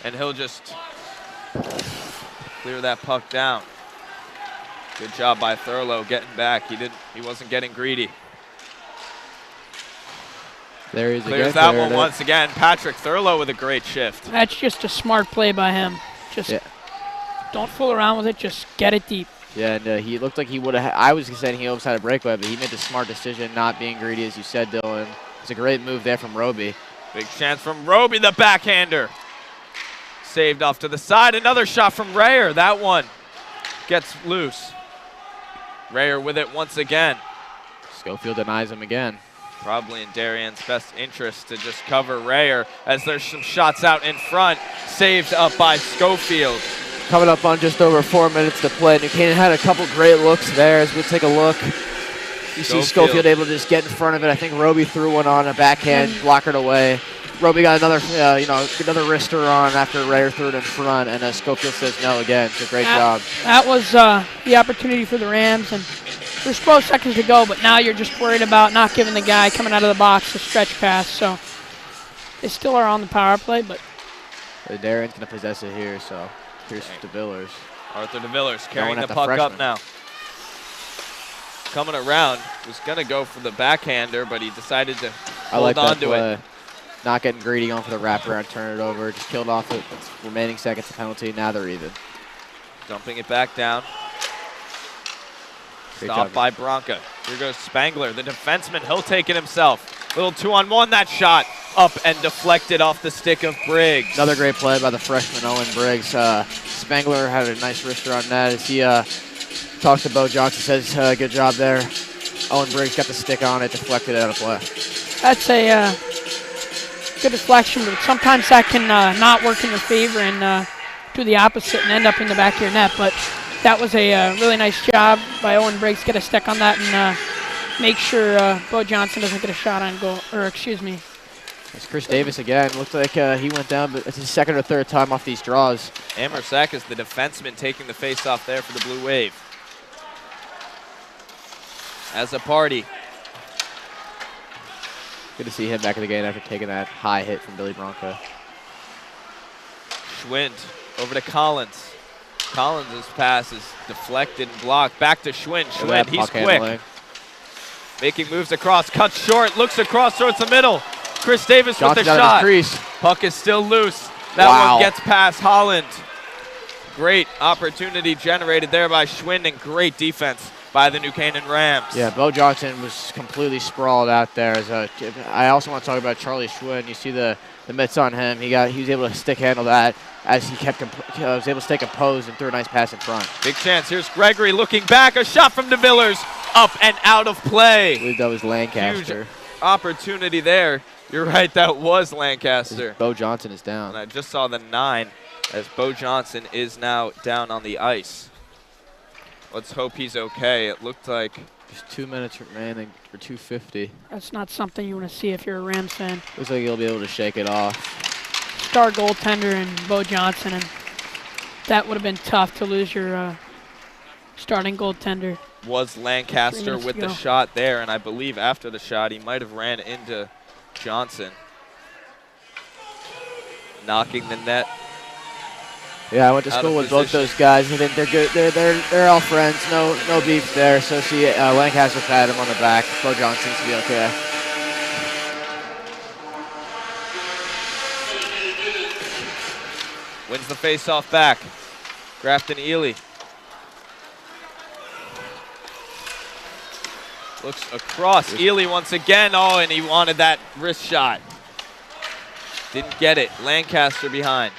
Speaker 1: And he'll just clear that puck down. Good job by Thurlow getting back. He wasn't getting greedy.
Speaker 3: There he is.
Speaker 1: Clears that one once again. Patrick Thurlow with a great shift.
Speaker 2: That's just a smart play by him. Don't fool around with it. Just get it deep.
Speaker 3: Yeah, and he looked like he would have. I was saying he almost had a breakaway, but he made the smart decision, not being greedy, as you said, Dylan. It's a great move there from Roby.
Speaker 1: Big chance from Roby, the backhander. Saved off to the side. Another shot from Rayer. That one gets loose. Rayer with it once again.
Speaker 3: Schofield denies him again.
Speaker 1: Probably in Darien's best interest to just cover Rayer as there's some shots out in front. Saved up by Schofield.
Speaker 3: Coming up on just over 4 minutes to play. New Canaan had a couple great looks there as we take a look. You see Schofield able to just get in front of it. I think Roby threw one on a backhand, blockered away. Roby got another, another wrister on after Rayer threw it in front, and Schofield says no again. It's a great job.
Speaker 2: That was the opportunity for the Rams, and there's 12 seconds to go, but now you're just worried about not giving the guy coming out of the box a stretch pass. So they still are on the power play, but
Speaker 3: Darien's going to possess it here, so here's DeVillers.
Speaker 1: Arthur DeVillers carrying the puck up now. Coming around, was going to go for the backhander, but he decided to hold on to it.
Speaker 3: Not getting greedy, going for the wraparound, turn it over. Just killed off it. Remaining seconds of penalty. Now they're even.
Speaker 1: Dumping it back down. Stopped by Bronca. Here goes Spangler, the defenseman. He'll take it himself. Little 2-on-1. That shot up and deflected off the stick of Briggs.
Speaker 3: Another great play by the freshman Owen Briggs. Spangler had a nice wrister on that as he talks to Bo Johnson. Says, good job there. Owen Briggs got the stick on it, deflected out of play.
Speaker 2: That's a good deflection, but sometimes that can not work in your favor and do the opposite and end up in the back of your net. But that was a really nice job by Owen Briggs. Get a stick on that and make sure Bo Johnson doesn't get a shot on goal, or excuse me.
Speaker 3: It's Chris Davis again. Looks like he went down, but it's his second or third time off these draws.
Speaker 1: Amersack is the defenseman taking the face-off there for the Blue Wave. As a party.
Speaker 3: Good to see him back in the game after taking that high hit from Billy Bronco.
Speaker 1: Schwind over to Collins. Collins' pass is deflected and blocked. Back to Schwind. Schwind, he's quick. Making moves across, cuts short, looks across towards the middle. Chris Davis with the shot. Puck is still loose. That one gets past Holland. Great opportunity generated there by Schwind and great defense by the New Canaan Rams.
Speaker 3: Yeah, Bo Johnson was completely sprawled out there. I also want to talk about Charlie Schwind. You see the mitts on him. He was able to stick handle that as he was able to stay composed and threw a nice pass in front.
Speaker 1: Big chance. Here's Gregory looking back. A shot from DeVillers. Up and out of play.
Speaker 3: I believe that was Lancaster.
Speaker 1: Huge opportunity there. You're right, that was Lancaster.
Speaker 3: Bo Johnson is down.
Speaker 1: And I just saw the 9 as Bo Johnson is now down on the ice. Let's hope he's okay. It looked like
Speaker 3: just 2 minutes remaining for 2:50.
Speaker 2: That's not something you want to see if you're a Rams fan.
Speaker 3: Looks like he'll be able to shake it off.
Speaker 2: Star goaltender and Bo Johnson, and that would have been tough to lose your starting goaltender.
Speaker 1: Was Lancaster with the shot there, and I believe after the shot he might have ran into Johnson, knocking the net.
Speaker 3: Yeah, I went to school with both those guys. I think they're good. They're all friends. No beef there. So see, Lancaster pat him on the back. Bo Johnson seems to be okay.
Speaker 1: Wins the face-off back. Grafton Ely. Looks across. Ely once again. Oh, and he wanted that wrist shot. Didn't get it. Lancaster behind.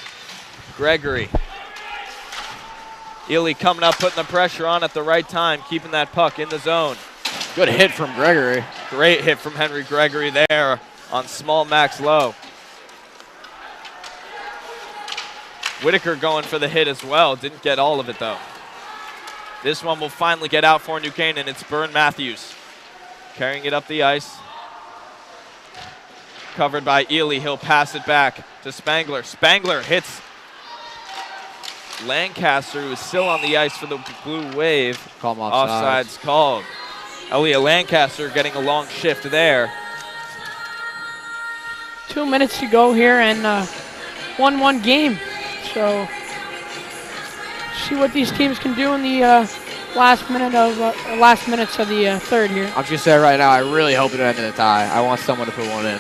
Speaker 1: Gregory. Ely coming up, putting the pressure on at the right time, keeping that puck in the zone.
Speaker 3: Good hit from Gregory.
Speaker 1: Great hit from Henry Gregory there on small Max Lowe. Whitaker going for the hit as well. Didn't get all of it, though. This one will finally get out for New Canaan. It's Byrne Matthews carrying it up the ice. Covered by Ely. He'll pass it back to Spangler. Spangler hits Lancaster, who is still on the ice for the Blue Wave.
Speaker 3: Call him offside.
Speaker 1: Offside's called. Elliot Lancaster getting a long shift there.
Speaker 2: 2 minutes to go here and 1-1 game. So see what these teams can do in the last minutes of the third here.
Speaker 3: I'm just saying right now, I really hope it ended a tie. I want someone to put one in.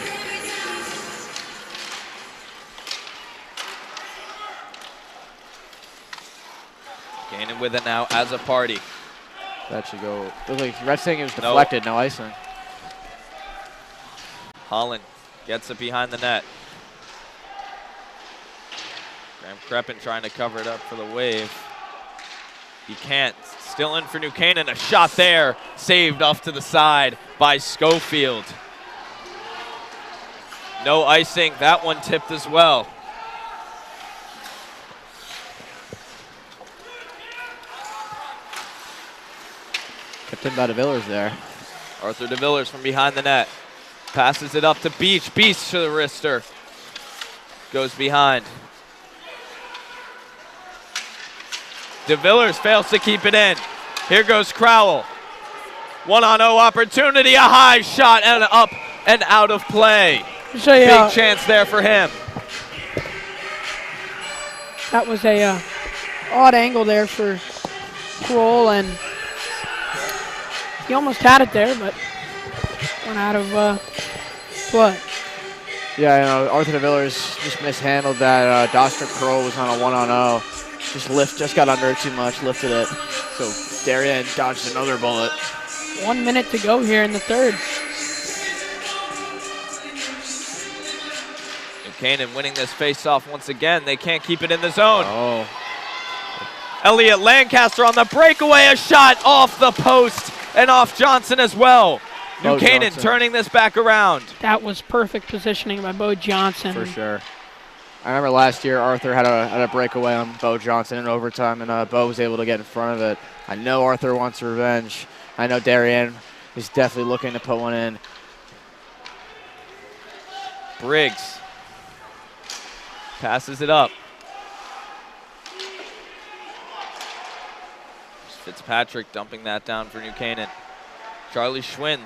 Speaker 1: Canaan with it now as a party.
Speaker 3: That should go. Looked like Red saying it was deflected, no icing.
Speaker 1: Holland gets it behind the net. Graham Kreppen trying to cover it up for the Wave. He can't. Still in for New Canaan. A shot there. Saved off to the side by Schofield. No icing. That one tipped as well.
Speaker 3: Kept in by DeVillers there.
Speaker 1: Arthur DeVillers from behind the net. Passes it up to Beach. Beach to the wrister. Goes behind. DeVillers fails to keep it in. Here goes Crowell. 1-on-0 opportunity. A high shot and up and out of play. Big chance there for him.
Speaker 2: That was a odd angle there for Kroll, and he almost had it there, but went out of play.
Speaker 3: Yeah, you know, Arthur DeVillers just mishandled that. Dostrik Kroll was on a 1-on-0. Just got under it too much, lifted it. So Darien dodged another bullet.
Speaker 2: 1 minute to go here in the third.
Speaker 1: New Canaan winning this face-off once again. They can't keep it in the zone.
Speaker 3: Oh.
Speaker 1: Elliot Lancaster on the breakaway. A shot off the post and off Johnson as well. New Canaan turning this back around.
Speaker 2: That was perfect positioning by Bo Johnson.
Speaker 3: For sure. I remember last year Arthur had a breakaway on Bo Johnson in overtime, and Bo was able to get in front of it. I know Arthur wants revenge. I know Darien is definitely looking to put one in.
Speaker 1: Briggs passes it up. Fitzpatrick dumping that down for New Canaan. Charlie Schwinn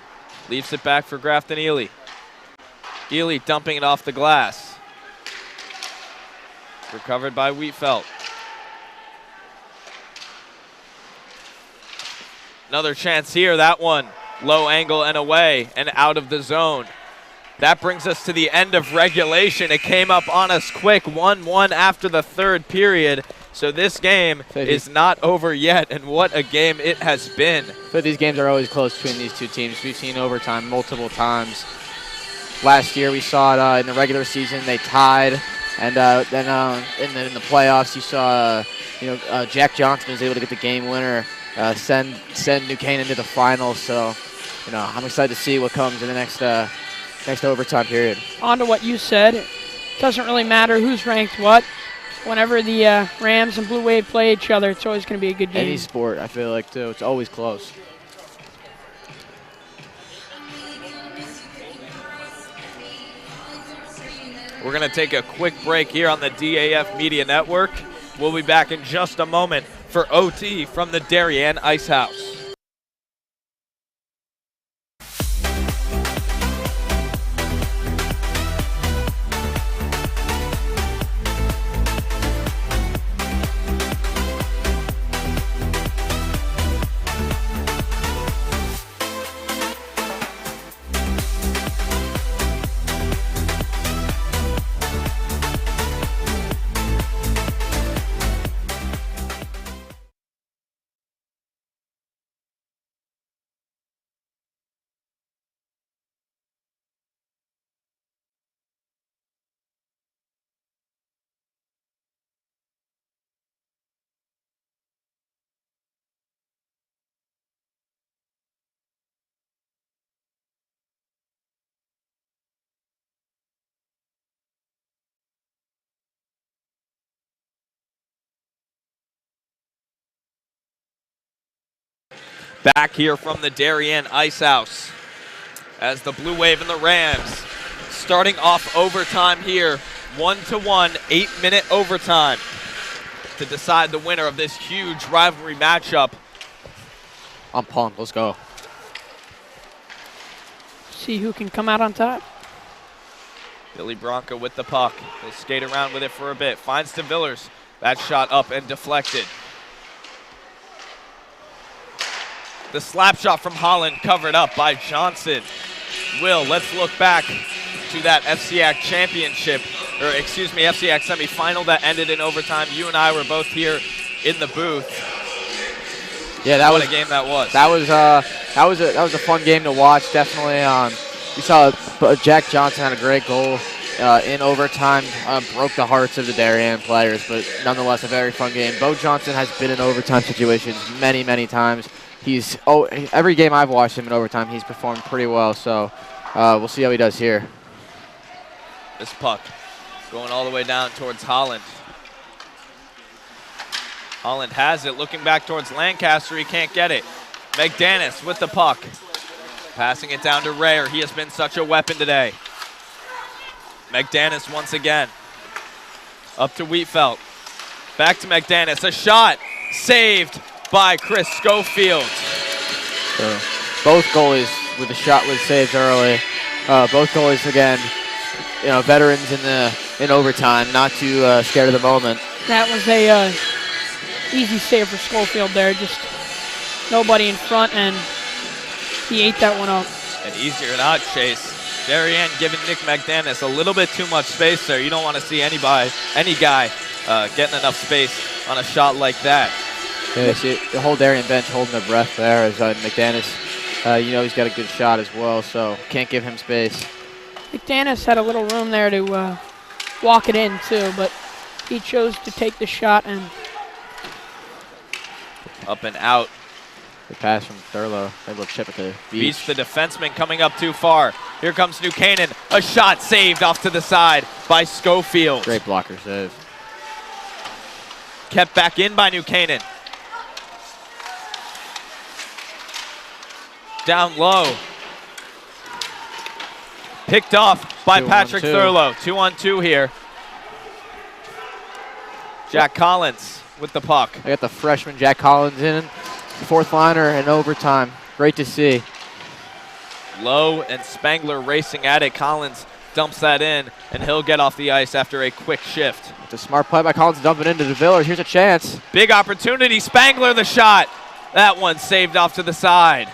Speaker 1: leaves it back for Grafton Ely. Ely dumping it off the glass. Recovered by Wheatfeld. Another chance here. That one low angle and away and out of the zone. That brings us to the end of regulation. It came up on us quick, 1-1 after the third period. So this game is not over yet, and what a game it has been.
Speaker 3: But these games are always close between these two teams. We've seen overtime multiple times. Last year we saw it in the regular season. They tied. And then in the playoffs, you saw Jack Johnson was able to get the game winner, send New Canaan to the finals. So, I'm excited to see what comes in the next overtime period.
Speaker 2: On to what you said, it doesn't really matter who's ranked what. Whenever the Rams and Blue Wave play each other, it's always going to be a good game.
Speaker 3: Any sport, I feel like too, it's always close.
Speaker 1: We're going to take a quick break here on the DAF Media Network. We'll be back in just a moment for OT from the Darien Ice House. back here from the Darien Ice House as the Blue Wave and the Rams starting off overtime here. 1-1, 8-minute overtime to decide the winner of this huge rivalry matchup.
Speaker 3: I'm pumped. Let's go.
Speaker 2: See who can come out on top.
Speaker 1: Billy Bronco with the puck. He'll skate around with it for a bit. Finds DeVillers. That shot up and deflected. The slap shot from Holland covered up by Johnson. Will, let's look back to that FCIAC championship, or excuse me, FCIAC semifinal that ended in overtime. You and I were both here in the booth.
Speaker 3: Yeah, that
Speaker 1: what
Speaker 3: was
Speaker 1: a game that was.
Speaker 3: That was a fun game to watch. Definitely. We saw Jack Johnson had a great goal in overtime. Broke the hearts of the Darien players, but nonetheless a very fun game. Bo Johnson has been in overtime situations many, many times. Every game I've watched him in overtime, he's performed pretty well. So we'll see how he does here.
Speaker 1: This puck going all the way down towards Holland. Holland has it, looking back towards Lancaster. He can't get it. McDanis with the puck. Passing it down to Rayer. He has been such a weapon today. McDanis once again. Up to Wheatfeld. Back to McDanis. A shot saved by Chris Schofield.
Speaker 3: So both goalies with the shot was saved early. Both goalies again, veterans in overtime, not too scared of the moment.
Speaker 2: That was a easy save for Schofield there. Just nobody in front, and he ate that one up.
Speaker 1: And easier not, Chase. Darien giving Nick McDanis a little bit too much space there. You don't want to see any guy getting enough space on a shot like that.
Speaker 3: Yeah, see the whole Darien bench holding their breath there as McDanis, he's got a good shot as well, so can't give him space.
Speaker 2: McDanis had a little room there to walk it in too, but he chose to take the shot and
Speaker 1: up and out.
Speaker 3: The pass from Thurlow, able to chip it to
Speaker 1: Beats the defenseman coming up too far. Here comes New Canaan. A shot saved off to the side by Schofield.
Speaker 3: Great blocker save.
Speaker 1: Kept back in by New Canaan. Down low. Picked off by Patrick Thurlow. 2-on-2 here. Jack Collins with the puck.
Speaker 3: I got the freshman Jack Collins in. Fourth liner in overtime. Great to see.
Speaker 1: Lowe and Spangler racing at it. Collins dumps that in, and he'll get off the ice after a quick shift.
Speaker 3: It's a smart play by Collins, dumping into DeVillers. Here's a chance.
Speaker 1: Big opportunity. Spangler the shot. That one saved off to the side.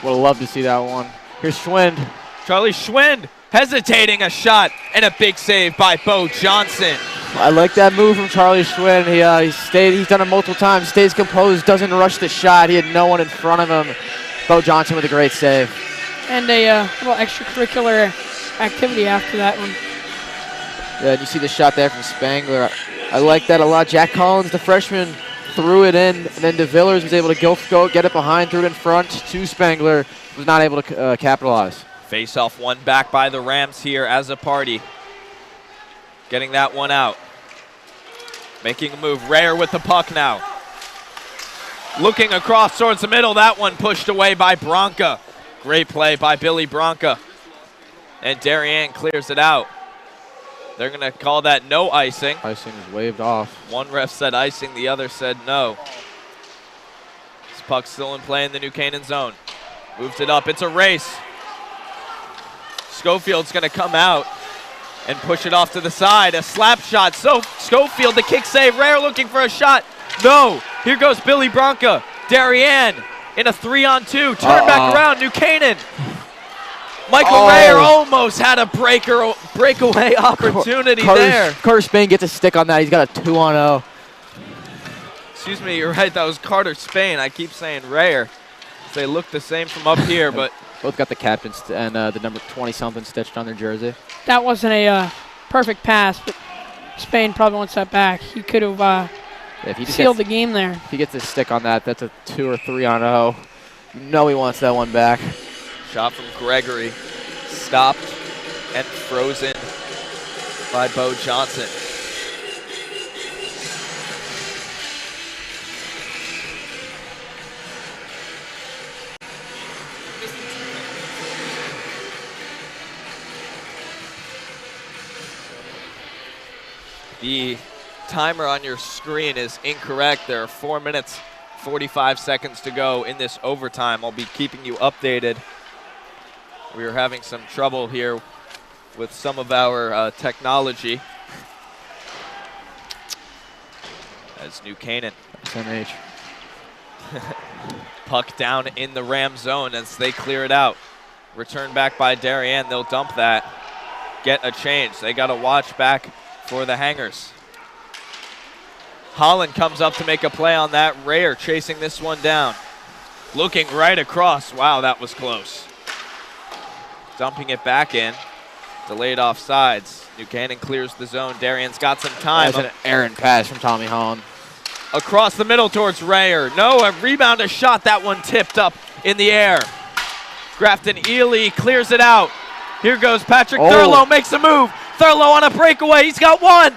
Speaker 3: Would have loved to see that one. Here's Schwind.
Speaker 1: Charlie Schwind hesitating a shot, and a big save by Bo Johnson.
Speaker 3: I like that move from Charlie Schwind. He's done it multiple times, stays composed, doesn't rush the shot. He had no one in front of him. Bo Johnson with a great save.
Speaker 2: And a little extracurricular activity after that one.
Speaker 3: Yeah, and you see the shot there from Spangler. I like that a lot. Jack Collins, the freshman, threw it in, and then DeVillers was able to go get it behind, threw it in front to Spangler. Was not able to capitalize.
Speaker 1: Face-off one back by the Rams here as a party. Getting that one out. Making a move. Rayer with the puck now. Looking across towards the middle. That one pushed away by Bronca. Great play by Billy Bronca. And Darien clears it out. They're going to call that no icing.
Speaker 3: Icing is waved off.
Speaker 1: One ref said icing, the other said no. This puck's still in play in the New Canaan zone. Moves it up. It's a race. Schofield's going to come out and push it off to the side. A slap shot. So Schofield, the kick save. Rayer looking for a shot. No. Here goes Billy Bronca. Darien in a 3-on-2. Turn back around. New Canaan. Michael Rayer almost had a breakaway opportunity there.
Speaker 3: Carter Spain gets a stick on that. He's got a 2-on-0.
Speaker 1: Excuse me, you're right. That was Carter Spain. I keep saying Rayer. They look the same from up here, but
Speaker 3: both got the captain and the number 20-something stitched on their jersey.
Speaker 2: That wasn't a perfect pass, but Spain probably wants that back. He could have sealed the game there.
Speaker 3: If he gets a stick on that, that's a 2 or 3-on-0. You know he wants that one back.
Speaker 1: Shot from Gregory. Stopped and frozen by Bo Johnson. The timer on your screen is incorrect. There are 4 minutes, 45 seconds to go in this overtime. I'll be keeping you updated. We are having some trouble here with some of our technology. As New Canaan.
Speaker 3: SMH.
Speaker 1: Puck down in the Ram zone as they clear it out. Return back by Darien. They'll dump that. Get a change. They got to watch back for the hangers. Holland comes up to make a play on that. Rayer chasing this one down. Looking right across. Wow, that was close. Dumping it back in. Delayed offsides. New Canaan clears the zone. Darien's got some time.
Speaker 3: That's an errant pass from Tommy Holland.
Speaker 1: Across the middle towards Rayer. No, a rebound, a shot. That one tipped up in the air. Grafton Ely clears it out. Here goes Patrick Thurlow, makes a move. Thurlow on a breakaway. He's got one.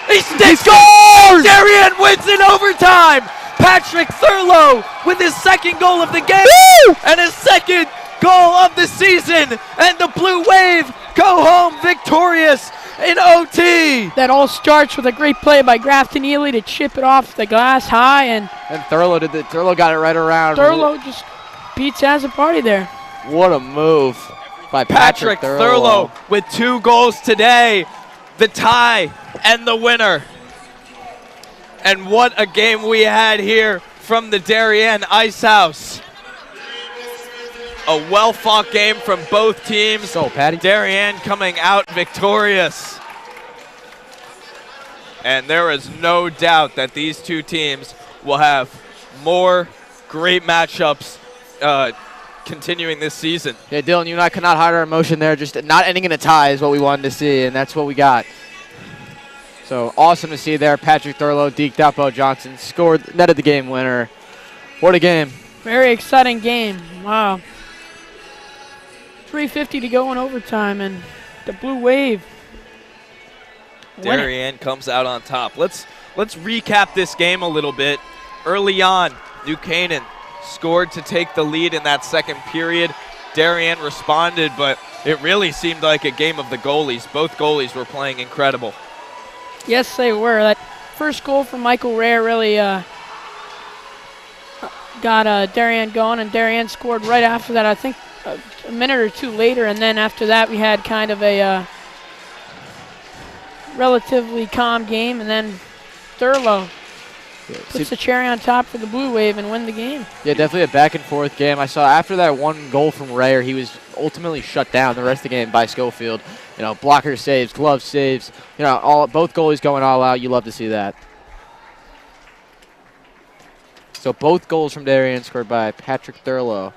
Speaker 1: He scores! Darien wins in overtime. Patrick Thurlow with his second goal of the game. Woo! And his second goal of the season. And the Blue Wave go home victorious in OT.
Speaker 2: That all starts with a great play by Grafton Ely to chip it off the glass high, and
Speaker 3: Thurlow Thurlow got it right around.
Speaker 2: Thurlow just beats as a party there.
Speaker 3: What a move by Patrick
Speaker 1: Thurlow with 2 goals today, the tie and the winner. And what a game we had here from the Darien Ice House. A well-fought game from both teams.
Speaker 3: Go, Patty.
Speaker 1: Darien coming out victorious. And there is no doubt that these two teams will have more great matchups continuing this season.
Speaker 3: Yeah, Dylan, you and I could not hide our emotion there. Just not ending in a tie is what we wanted to see, and that's what we got. So awesome to see there. Patrick Thurlow deked out Bo Johnson, scored, netted the game winner. What a game.
Speaker 2: Very exciting game. Wow. 3:50 to go in overtime, and the Blue Wave.
Speaker 1: Darien comes out on top. Let's recap this game a little bit. Early on, New Canaan scored to take the lead in that second period. Darien responded, but it really seemed like a game of the goalies. Both goalies were playing incredible.
Speaker 2: Yes, they were. That first goal from Michael Rayer really got Darien going, and Darien scored right after that, I think a minute or two later, and then after that we had kind of a relatively calm game, and then Thurlow puts the cherry on top for the Blue Wave and win the game.
Speaker 3: Yeah, definitely a back-and-forth game. I saw after that one goal from Rayer, he was ultimately shut down the rest of the game by Schofield. You know, blocker saves, glove saves, you know, both goalies going all out. You love to see that. So both goals from Darien scored by Patrick Thurlow.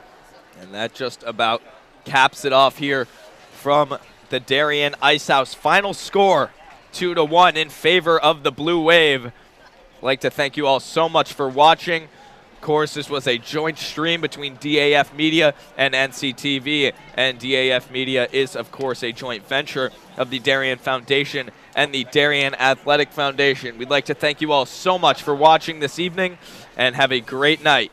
Speaker 1: And that just about caps it off here from the Darien Ice House. Final score, 2-1 in favor of the Blue Wave. I'd like to thank you all so much for watching. Of course, this was a joint stream between DAF Media and NCTV, and DAF Media is, of course, a joint venture of the Darien Foundation and the Darien Athletic Foundation. We'd like to thank you all so much for watching this evening, and have a great night.